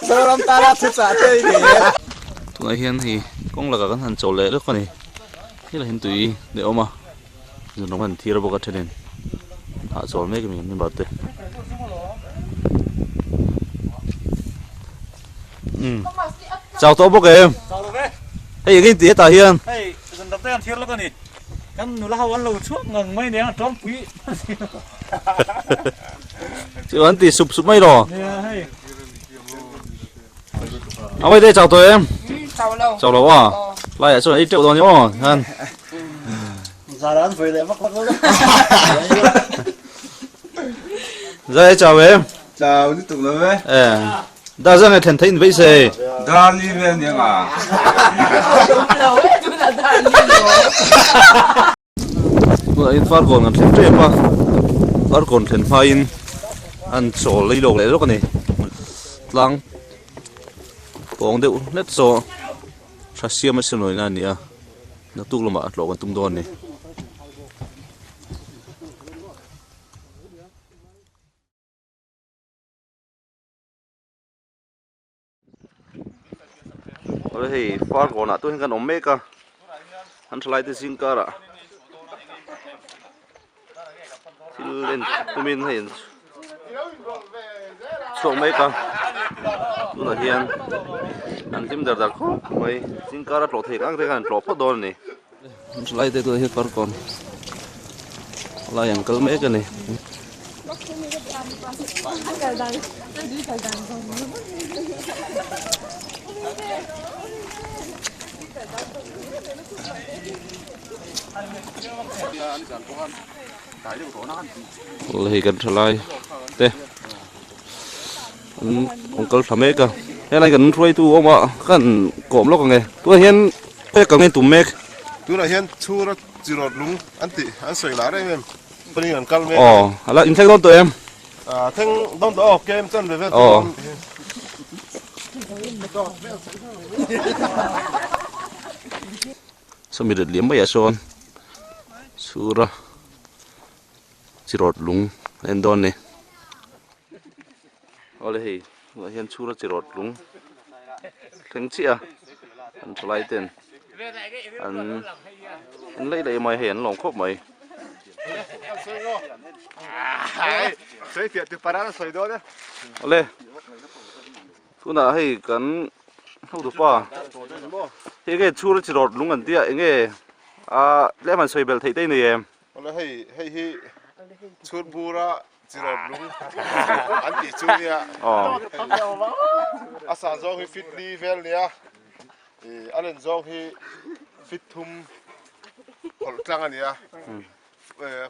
โซลัมตาลาศึกษาเจอดีตัวเฮียนที่กงหลักกันทันโจเลยแล้วคนนี้ที่เราเห็นตุยเดี๋ยวมาจะน้องมันที่เราบอกกันเช่นหาโจไม่ก็มีไม่บาดเจ็บเจ้าตัวบอกเองเฮ้ยยังไงตีตาเฮียนเฮ้ยจะดับเต้นเทียนแล้วกันนี่กันหนูเล่าวันเราช่วงเงินไม่เนี่ยจ้องปุ้ยจะวันตีสุบไม่หรอเอาไปได้เจ้าตัวเองเจ้าเราว่าไล่ส่วนไอ้เจ้าตัวนี้อ๋อท่านซาดันไปเลยมักเลยใจเจ้าเองเจ้านี่ถูกเลยไหมได้ยังไงแทนที่ไม่ใช่ดาลีเวลเนี่ยอ่ะตัวอินฟาร์ก่อนกันเล่นเจ็บปะฟาร์ก่อนเล่นไฟอินอันโซ่เลยลงเลยแล้วกันนี่หลังปองเดี๋ยวเน็ตโซ่ชัดเสียไม่สนุกนั่นนี่อ่ะนักตุกลงมาหลอกกันตุ้มโดนนี่เฮ้ยฟาร์ก่อนอ่ะตัวเห็นกันอมเมกะอันสไลด์ที่ซิงการะที่เล่นตัวมินเห็นช่วงเมกะตัวเฮียนอันที่มันดักๆไปซิงการะหลอกเทกันเรื่องการหลอกพอโดนนี่อันสไลด์ตัวเฮียฟาร์ก่อนอะไรอย่างเกิดเมกะนี่เลยกันทลายเต้องค์กรทำเมกะอะไรกันช่วยตัวมากันกลมแล้วกันไงตัวเห็นเพื่อกันไงตุ่มเมกตัวเห็นชูรจิรอดลุงอันติอันสวยหลายได้ไหมเป็นเงินกันเมกอ๋อแล้วอินเทคโนตัวเองทั้งต้องตัวเกมจนเลยอ๋อสมัยเด็กเลี้ยงไม่ยาชนชูระจิรอดลุงเอ็นดอนเนี่ยเอาเลยเราเห็นชูระจิรอดลุงทั้งเชี่ยอันสไลด์เต็นอันเลยไม่เห็นหลงครบไหมสวยเปียกติดปลาสวยด้วยเอาเลยทุนให้กันเข้าดูป่ะเฮ้ยชูระจิรอดลุงอันเดียเองแล้วมันสวยเบลไทยได้เนี่ยเอาเลยให้ชูบูระจิรอดลุงอันติชูเนี่ยอาสาจงให้ฟิตลีเวลเนี่ยอันนั้นจงให้ฟิตทุ่มผลกลางอันเนี่ย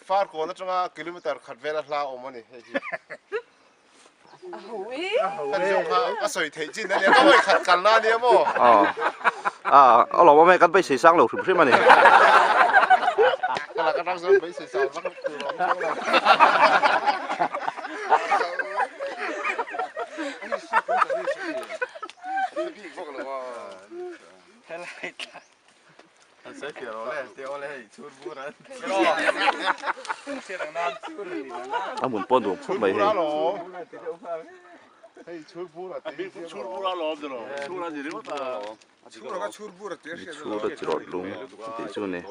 ฟาร์ก่อนนั่นจังกิโลเมตรขัดเวลาลาออกมานี่ท่านจงก็สวยเท่จริงนะเนี่ยก็ไม่ขัดกันนะเนี่ยโม่เอาหรอว่าแม่กันไปสีสังเหลวถึงใช่ไหมเนี่ยก็เราก็ต้องไปสีสังแล้วก็คือร้อง sai phiền rồi tiêu lên chút bút đấy à muốn pon đồ phút mày hay chút bút là chút bút ra lốp rồi chút là gì đấy mà 추가가 추르부라 떼시. chuột chuột luôn thì chuột này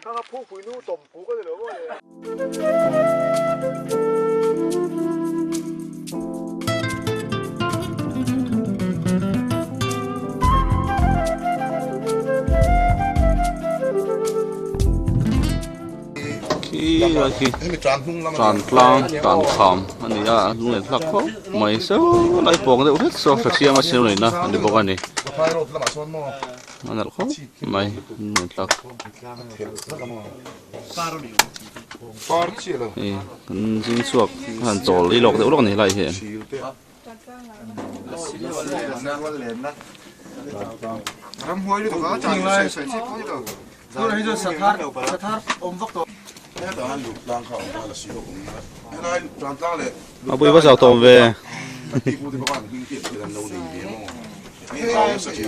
하나 포 보이는 좀 보고 들어가. khi tràn lang tràn kham anh ấy à lúc này lắc khó mày sao lại bỏ cái hết sao thật sự mà siêu này nè anh ấy bỏ cái này anh ấy khó mày lắc dính suộc hàn tổ đi lọc được này lại hiện ram ho이 도 가. 장 lai sai chi ko do. Tôi là hiện sát thar ôm vóc tổ. Thế đó anh lục đang khẩu là sử dụng. Thế này tròn ta lại. à bây giờ tôm về Đi phụ thì các bạn kinh nghiệm thì là lâu đi thế mà. Thế này sẽ chỉ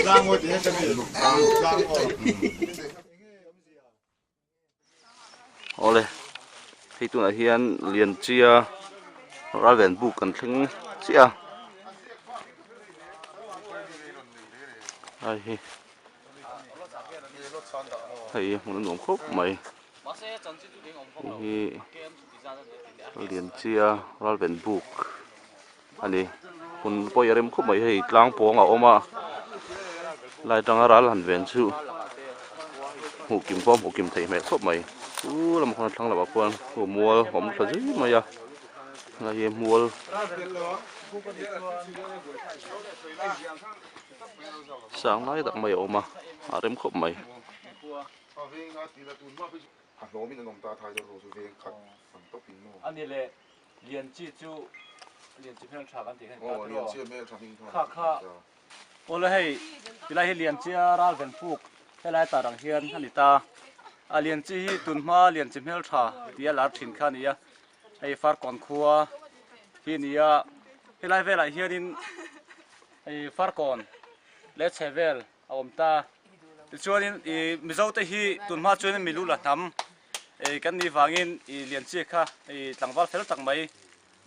đang ngồi thì hết cái lục đang ole thì tụi này hiện liền chia ra về buộc cần thinh chia ai thì một nó khúc mày thì liền chia ra về buộc anh đi còn bây giờ em khúc mày thì lang phố ngạo mà lại đang ra làm về sự hủ kim phong hủ kim thầy mẹ khúc mày làm con thằng là bà con của mua hỏng thật dữ mà giờ là gì mua sáng nay tặng mày ôm mà à đêm khóc mày anh đi lệ liền chi chu liền chi phèn trả anh thì khá khá ôi hay vì lại liền chi ra gần phục hay lại ta đang hiền anh ta à liền chi tuần ma liền chi phèn trả thì là thìn khăn này hay phát còn khua hi này hay lại về lại hiền hay phát còn let's have ông ta cho nên mình giàu tới hi tuần ma cho nên mình lưu là thắm cái này vangin liền chi kha tlang val fel tang mai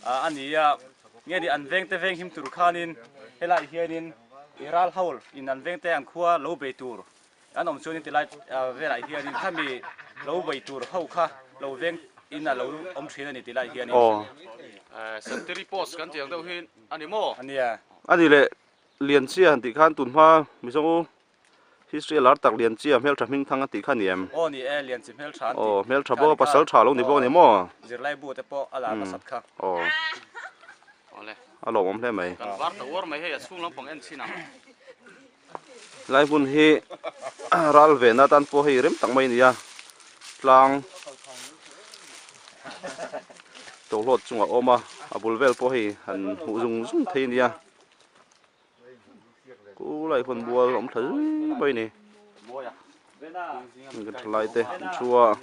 anh ấy nghe đi ăn veng te veng him tur khanin hay lại hiền iral haul in ăn veng te ăn khua lâu bể tur anh ông cho nên lại về lại hiền tham bị lâu bể tur hậu kha lâu veng in là lâu ông chuyện này lại hiền century post kan tiếng đâu hin anh ấy mo anh ấy lệ liền chi anh thì khan tuần ma mình sao history là tạc liền chi mel trà minh thang thì khan niệm ni liền chi mel trà mel trà bo pasal trà luôn ni bo ni mo giờ lại bu te po ala pasat kha alo om le mai kan var ta war mai he sung lam pang en china lai bun hi ral ve na tan po hi rem tang mai nia tlang to lot chunga oma abul vel po hi han hu zung zung thei nia cú lại phần bùa ông thử bây nè mình cái lại thế chua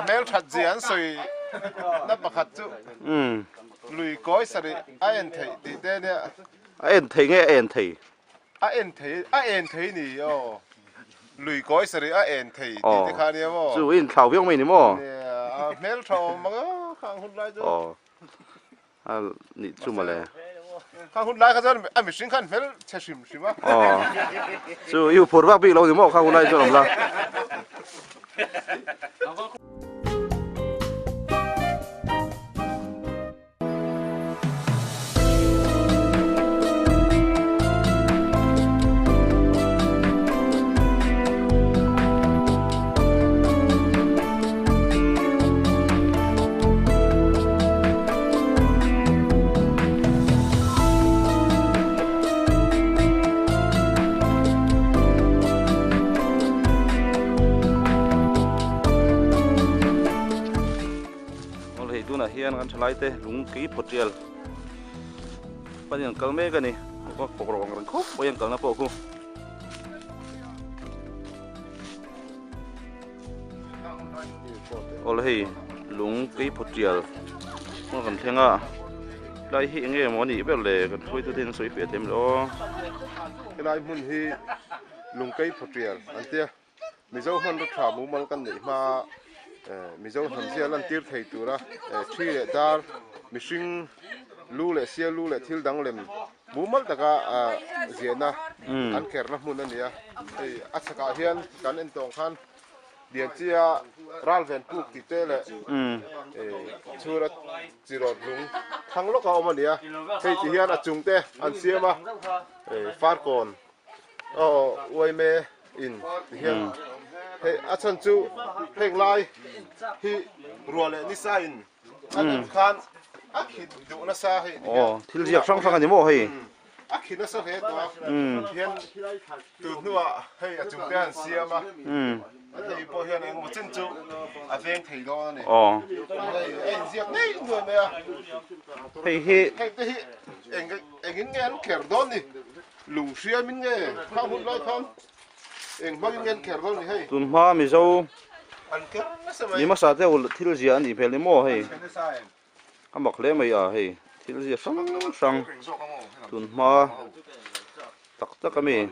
mel thật gì anh soi nó bạc hạt chứ lùi gói sari anh thấy thì thế nè anh thấy nghe anh thấy anh thấy nè lùi gói sari anh thấy thì thế khai nè mo chú in thảo viết mình nè mo mel thảo mà khang hôn lại chứ nị chú mà lẽ khang hôn lại cái gì anh mình sinh khăn mel chơi sim sim á chú yêu phốt bác bị lâu thì mo khang hôn lại cho làm la hiền kan chalai te lung ki potrial panian kalme ka ni ko kokrong ran khop boyan kalna po ku ol hei lung ki potrial mà còn thêm à đây hiện nghe món gì bây giờ còn thôi tôi thêm suy phía thêm đó cái này muốn hi lùng cây phát triển anh tia mình dâu hơn rất thà muốn mang căn này mà mình dâu hầm xe lần tiêu thầy tụ ra truy lệ dar mình sinh lu lệ xe lu lệ thiêu đắng lem muốn mất tất cả diện na anh kẹt nó muốn anh nhá thì ắt sẽ cả hiền cán anh tòng khan điện chia ral ven puk thì tê lệ chưa là chỉ rồi đúng thằng lúc nào mà nhá thì chỉ hiền là chúng tê anh xe mà phát còn quay mê in hiền thì ắt chân chú hình lai thì rồi lệ nisa in anh khan ắt khi đủ nó xa thì thì diệt sang sang cái gì mà hay khi nó sao hết đó hiền từ nữa hay là chúng ta ăn xe mà thì bao nhiêu này một chân chú ven thầy đó này anh diệt đấy người này thì anh nghe anh kẹt đó này lùng xe mình nghe không muốn nói không anh bao nhiêu nghe kẹt đó này hay tuần hoa mình dâu nhưng mà sao thế thì gì anh thì phải lấy mò hay anh mặc lấy mày à hay thì gì sang tuần hoa tất cả mình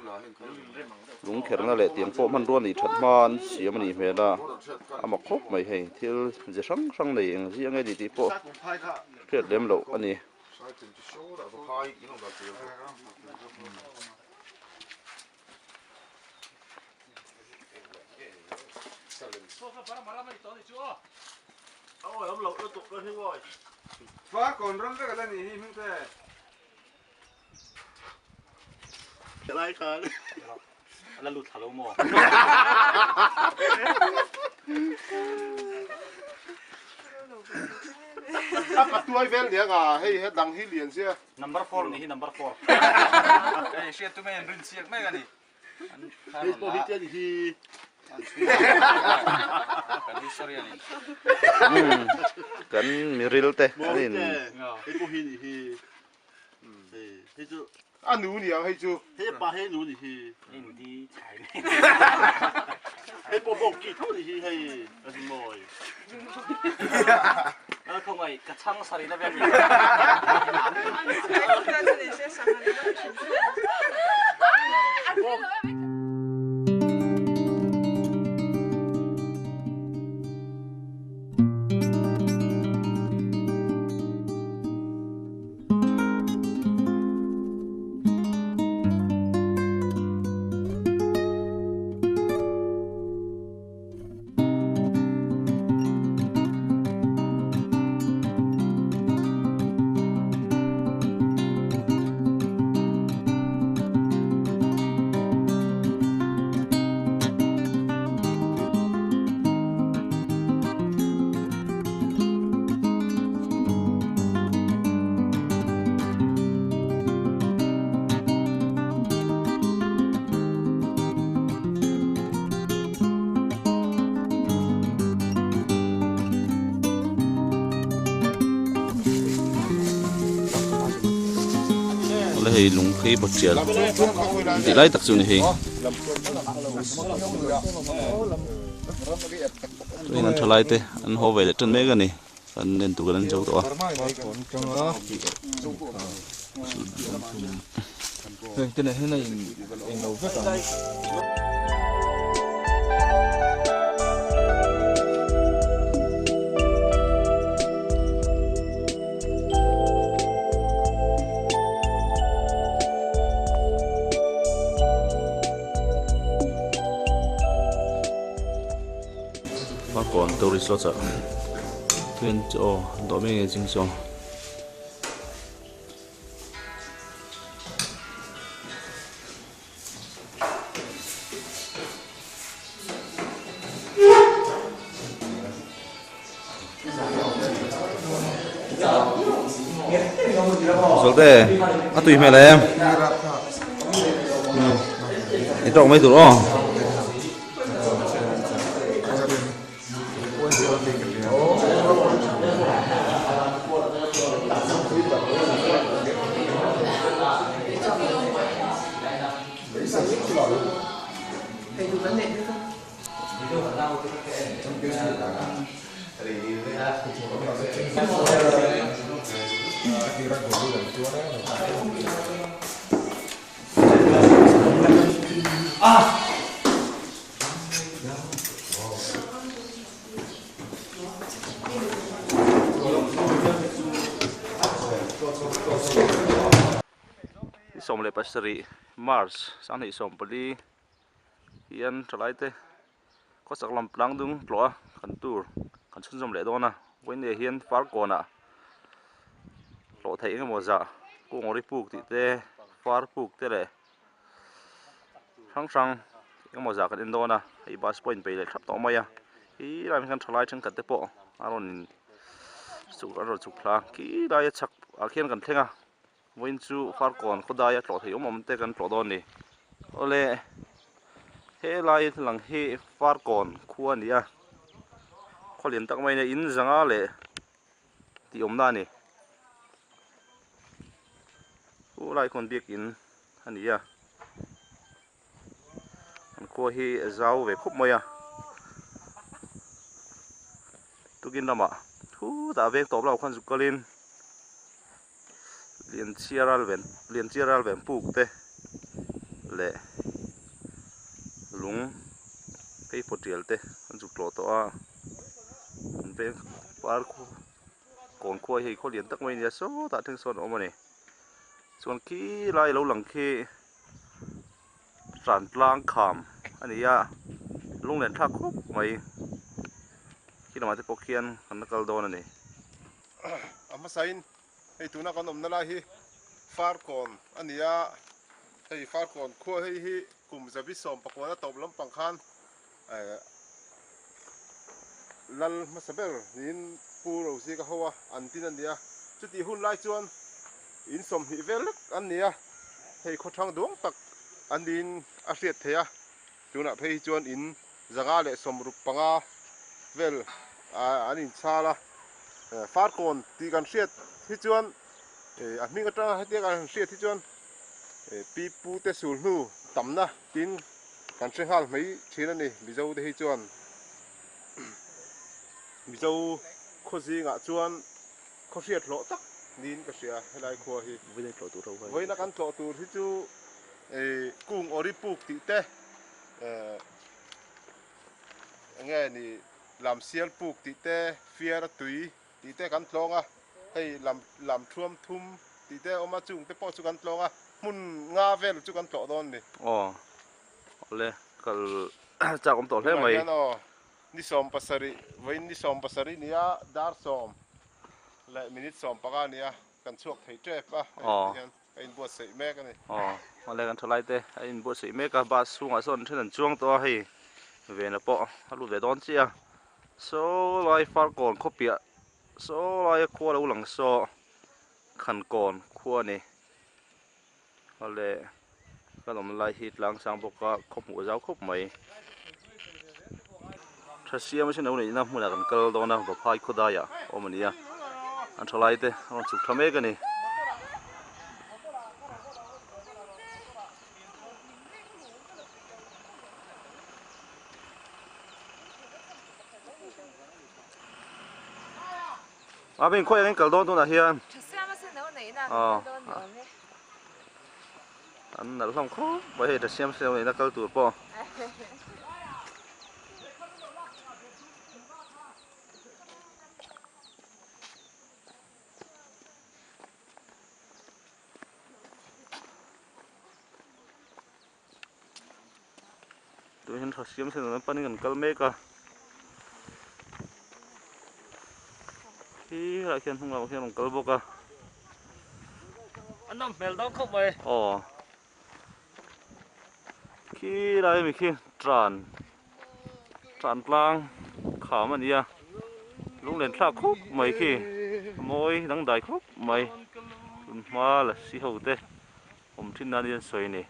lúng kẹt nó lại tiếng phổ man luôn thì thật man xía mà về là anh mặc khóc mày hay thì gì sang này gì nghe thì phổ kẹt đem lộ anh này Phát còn rong cái này thì không thể. Cái này khá. Là lụt thả lỗ mò. Các tuổi ven liền à hay hết đằng hi liền xe Number 4 ni number 4. Eh, shit tu main rin siak mai gani. Cái bộ hình trên thì Kan sorry ni. cần miril te cái bộ hình thì chú anh nuôi nhiều hay chưa cái ba cái nuôi thì Ni di chai ni. cái bộ kỳ thú thì hay là gì mồi Không ai cả chăng sari na ven ni. hay lúng khi bật chiều thì lấy tập trung thì tôi nên cho lại thế anh hồ về để chân mấy cái này anh nên tụi anh châu đó cái này thế này anh nấu rất là còn tôi rất sợ thuyền cho đó mấy chính số số thế à tùy mẹ là em cái trộn mấy tụi đó som le pasari Mars sang ni som pali hian thalai te ko sak lam plang dung tloa kan tur kan chun som le dona win e hian far kona lo thei nge moza ku ngori puk ti te far puk te le sang nge moza kan in dona ei bas point pe le thap to maya hi ram kan thalai chang kat te po aron chu ro chu phla ki dai chak a khian kan thlenga win chu far kon khodaya tlo thei om te kan tlo don ni ole he lai lang he far kon khuwa ni a kholin tak mai ne in zanga le ti om na ni u lai kon biak in ani a an ko hi zau ve khup mai a tukin lama thu da vek top lau khan zu kalin lian chiaral ven puk te le lung cái potial te an zu tlo to a an be par khu kon khua hi kho lian tak mai nia so ta theng son omani chuan ki lai lo lang khi tran tlang kham ani a lung len thak khop mai khi namate pokhian kan nakal don ani ama sain hei tuna kan om na lai hi far kon ania hei far kon khua hei hi kum zabi som pakwana top lam pangkhan lal masaber in pu ro si ka hawa antin ania chuti hun lai chuan in som hi vel ania hei khothang dong tak anin a hriat theya tuna phei chuan in zanga le som rup panga vel anin chala far kon ti kan hriat hi chuan a hming atanga hete kan hriat hi chuan pi pu te sul hnu tamna tin kan hrenghal mai thina ni mizo te hi chuan mizo khozi nga chuan kho hriat lo tak nin ka hria helai khuwa hi voina tlo tur ho voina kan tlo tur hi chu kung ori puk ti te nge ni lam sial puk ti te fiar tui ti te kan tlonga hei lam thuam thum ti te oma chung te po chu kan tlonga mun nga vel chu kan tlo don ni ole kal cha kom to hle mai ni som pasari voin ni som pasari nia dar som le minute som panga nia kan chuak thei tre pa ein bo sei me ka ni ole kan tholai te ein bo sei me ka ba sunga son then chuang to hei ve na po alu ve don chia so lai far kon khopia so lai khua lo lang so khan kon khua ni ole kalom lai hit lang sang boka khop mu zau khop mai thasia ma sin nei na hmuna kan kal do na ba phai khudaya omania an tholai te on chuk thame ka ni bên khơi anh cởi đón tôi là hiền anh là không khó bởi vì là xem này nó cởi tuổi po tôi hiện thật xem nó pan gần cởi mấy cả khi lại khiến không làm khi làm cởi bốc à anh nằm mèo đau không vậy khi lại mình khi tràn lang khám anh ya lúc lên thác khúc mấy khi môi đang đại khúc mấy mà là xí hậu tê hôm trên nan yên xoay này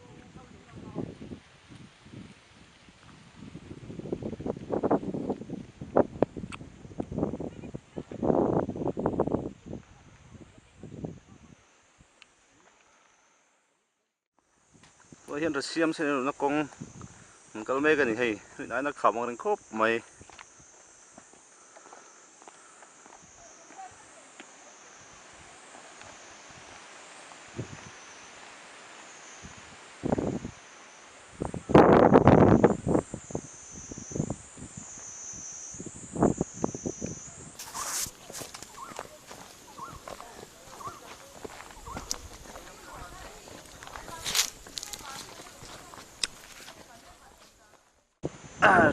hiện ra xem nó con cái mấy cái này hay nãy nó khám bằng khốp mày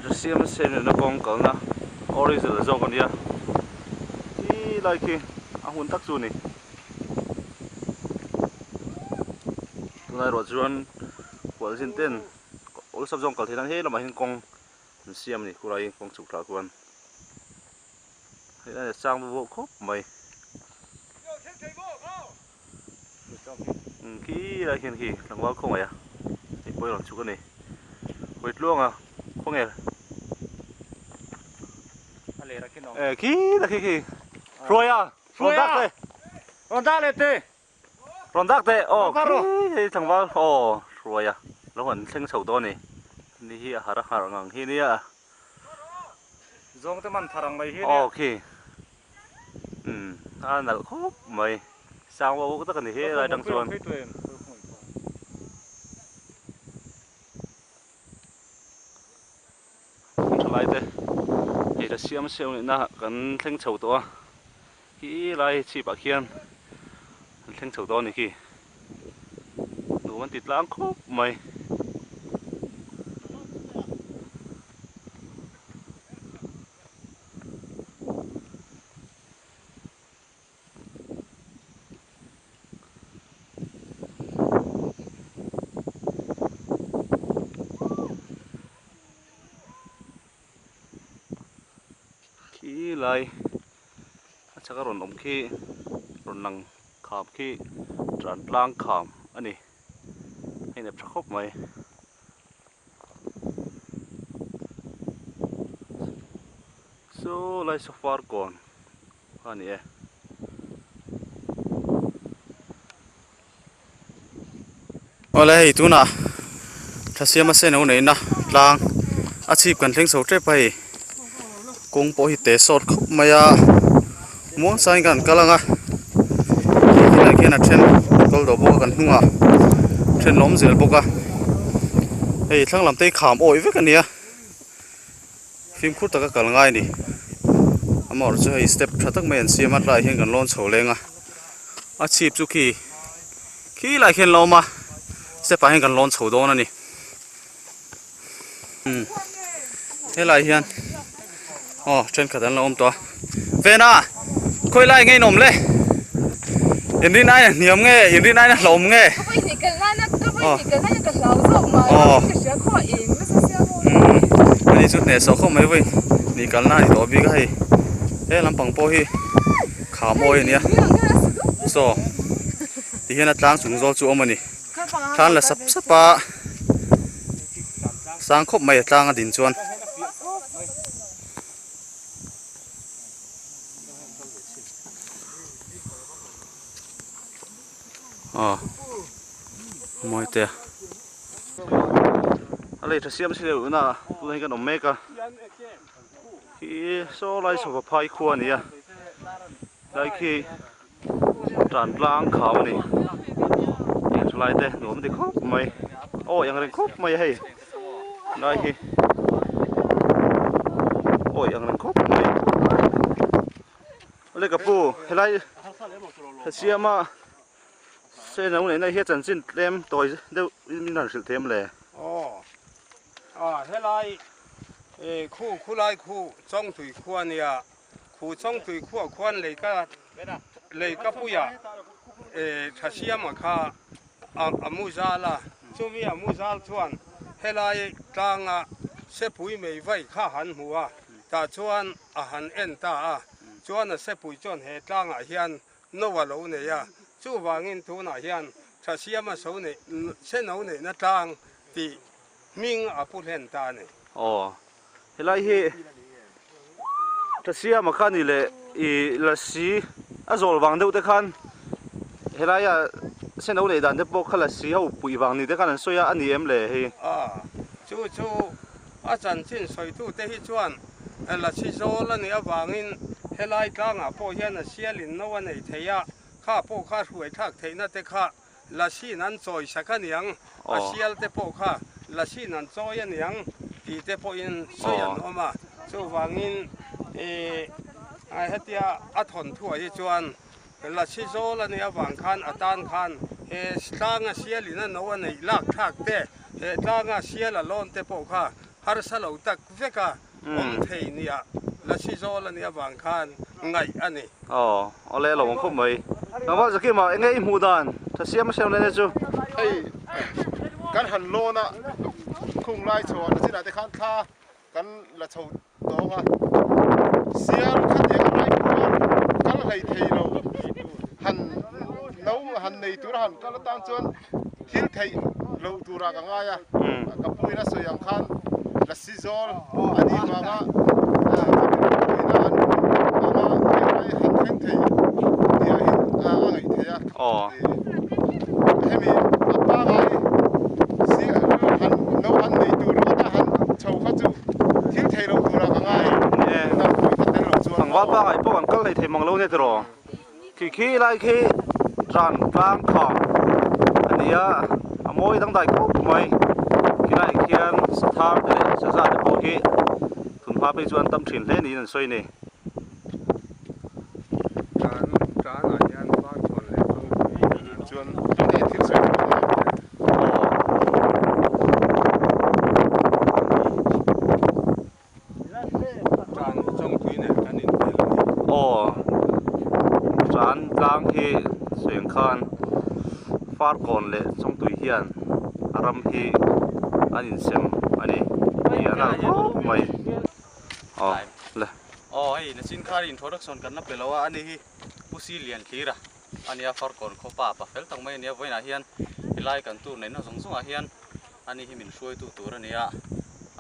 จะเสียมันเส้นนะกองเก่านะออริจินอลกันเนี่ยที่ไรคืออาหุ่นตักจูนี่ตัวไหนรถจวนหัวสินเต้นโอ้สับจงกับที่นั่นเฮ้เรามาเห็นกองมันเสียมนี่กูไรกองสุกหลากวนเฮ้ยน่าจะสร้างบุบครบไหมขี้ไรเห็นขี้หลังว่าคงไงอ่ะไอ้ปอยหลังชุกกันนี่ปอยล่วงอ่ะคงไงขี้ละขี้รวยอ่ะรอนดักเลยรอนดักเลยเต้รอนดักเต้โอ้ขี้ทางว่าโอ้รวยอ่ะแล้วมันเส้นเสาตัวนี่นี่ที่หารักหารังที่นี่อ่ะจงแต่มันทารังไปที่นี่โอเคนั่นครบไหมสร้างว่าก็ต้องกันที่อะไรดังส่วนอะไรเต้เดี๋ยวเสียมเซลนี่นะกันเส้นเสาตัวที่ไรชีบะเขียนเส้นเสาตัวนี่ขี้ดูมันติดล้างครบไหมขี้ไรชักกระรนอมขี้รนนังขามขี้จานล้างขามอันนี้ให้เนี่ยประคบไหมโซ่ไล่สฟาร์ก่อนอันนี้อะไรตัวน่ะถ้าเสียมาเส้นเอาไหนนะล้างอาชีพกันเลี้ยงเสาเจ็บไปกงโปหิเตสอดขบมายาม้วนใส่กันกะลังอ่ะที่ไหนแค่นั้นเช่นก็ดอกบัวกันหัวเช่นล้มเสียบกอ่ะเฮ้ยทั้งลำเตะขามโอ้ยเว้ยกันเนี่ยฟิล์มคุดตะกะง่ายดิอมอร์จะให้สเต็ปถ้าตั้งไม่เห็นเสียมัดลายเห็นกันล้นโฉเลงอ่ะอาชีพจุกี้ขี้ลายเห็นเรามาสเต็ปไปเห็นกันล้นโฉโดนนั่นนี่เฮ้ยลายเห็นอ๋อเช่นขัดอันละตัวเฟน่าคุยไล่ไงหนุ่มเลยยินดีนายเหนียมไงยินดีนายหลมไงอ๋ออันนี้สุดเนี่ยสองข้อไม่เว้ยนี่กันหน้าตัวบิ๊กให้เอ๊ะลำปังโป้ฮีขาโมยเนี่ยโซ่ที่เห็นตั้งสูงโซ่จู่มันนี่ท่านละสับปะสร้างครบไม่ตั้งดินชวนอ๋อมวยเตะอะไรถ้าเสียมเสียอยู่นะตัวนี้ก็นมเมกะที่โซ่ไล่สกปรกขั้วนี่อะไล่ขี้จานล้างขาวนี่ยังไล่เตะหนูมันติดครบไหมโอ้ยังเล่นครบไหมให้ไล่ขี้โอ้ยังเล่นครบไหมอะไรกับปูไล่ถ้าเสียมาเส้นนู้นเนี่ยเฮ็ดจันสิ้นเต็มตัวเดี๋ยวมีหนังสือเต็มเลยอ๋อเฮ้ยไรคู่ไรคู่จ้องถุยขั้วเนี่ยคู่จ้องถุยขั้วควันเลยก็ปุยถ้าเสียมาค่ะอามูซาละช่วงนี้อามูซาชวนเฮ้ยไรกลางเสปุยไม่ไหวข้าหันหัวแต่ชวนอาหารเอ็นตาชวนเสปุยจนเฮ็ดกลางเฮียนโนวาโลเนี่ยจู่วางินตัวน่ะเฮียนถ้าเสียมาโซนี่เส้นเอาเนี่ยนัดกลางที่มิงอาพูดเห็นตาเนี่ยอ๋อเฮ้ยไรเฮถ้าเสียมาขันนี่เลยละสีอาโจลวางเดียวแต่ขันเฮ้ยไรเส้นเอาเนี่ยดันเดปกขันละสีเอาปุยวางนี่แต่ขันนั้นสวยอันนี้เอ็มเลยเฮจู่อาจารย์ชินสวยตู้เตะฮิจวนละสีโจละเนี่ยวางงินเฮ้ยไรกลางพอเฮียนเสียลินโนวันเนี่ยเทียข้าพวกข้าช่วยทักเทนัดเตข้าละชีนั้นจอยสักกันยังอาเซียลเตพวกข้าละชีนั้นจอยยังที่เตพอินสวยนอมาจู่วางินไอ้เฮียอัฐนทั่วยี่จวนละชีโซละเนี่ยวางคันอัตานคันตั้งเสียลินโนวันนี้ลักทักเตตั้งเสียละล้นเตพวกข้า har salo tak veka om thei nia la si zo la nia wang khan ngai ani ole lo ko mai ngwa zaki ma ngai mu dan tha siam sel le chu hei kan han lo na khung lai chon na china te khan tha kan la chho to nga siar khat ye lai kan lai thei lo han nấu han nei tur han kala tang chon thil thei lo tura ka nga ya ka pui na soyang khan la sizol ani ma ma hemi apa ngai si han nấu han nei tur ta han chho kha chu thil thei lo tura ka nga ya na pui khat te lo chuan wa pa ai po kan kal nei thei mang lo ne tro khi lai khi tran tlang kha ania amoi dang dai ko mai khi lai khian sathar de sa za de po khi thun pa pe chuan tam thin le ni nan soi ni chuan ne thil soi tran tlang hi seng khan far kon le chong tui hian aram hi anin sem ani ana mai le hei na sin khar introduction kan na pelawa ani hi pusi lian thira ania far kon kho pa fel tang mai ania voina hian hilai kan tu nei na zong zong a hian ani hi min shuai tu tur ania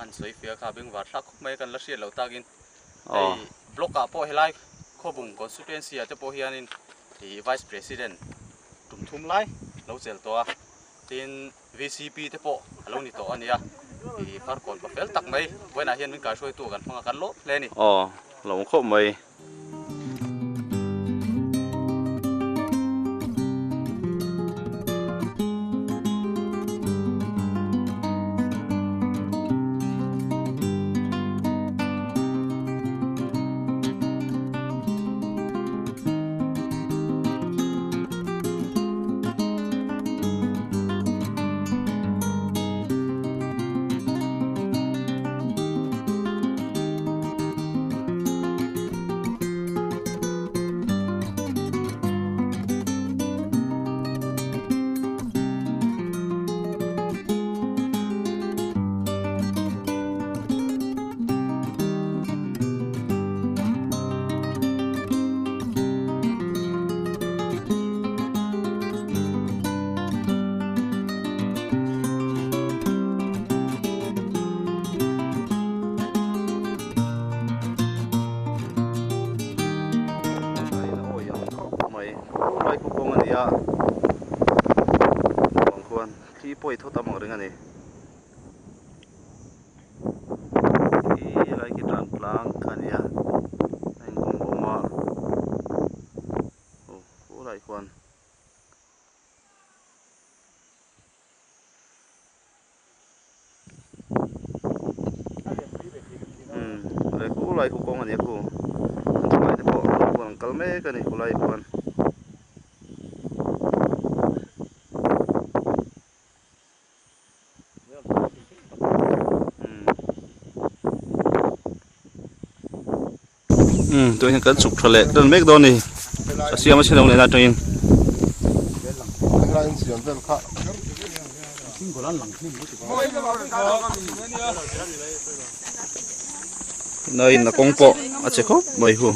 an soi fia kha beng war thak mai kan la hriat lo takin ei block a po hilai khobung constituency ate po hianin vice president tumthum lai lo chel to a tin VCP te po alo ni to ania far kon pa fel tak mai voina hian min ka shuai tu kan phanga kan lo le ni lo kho mai khi poi thot amang ring ani lai ki tran plang khania anh cùng boma cô lại quan lại cô lại cô con ani cô lại thì bộ quan kalme cái này cô lại quan tôi hiện cân sụp trở lại đơn mấy đôi này xem mà xem đồng này là trên nơi là công bộ, à chỉ có mấy hồ.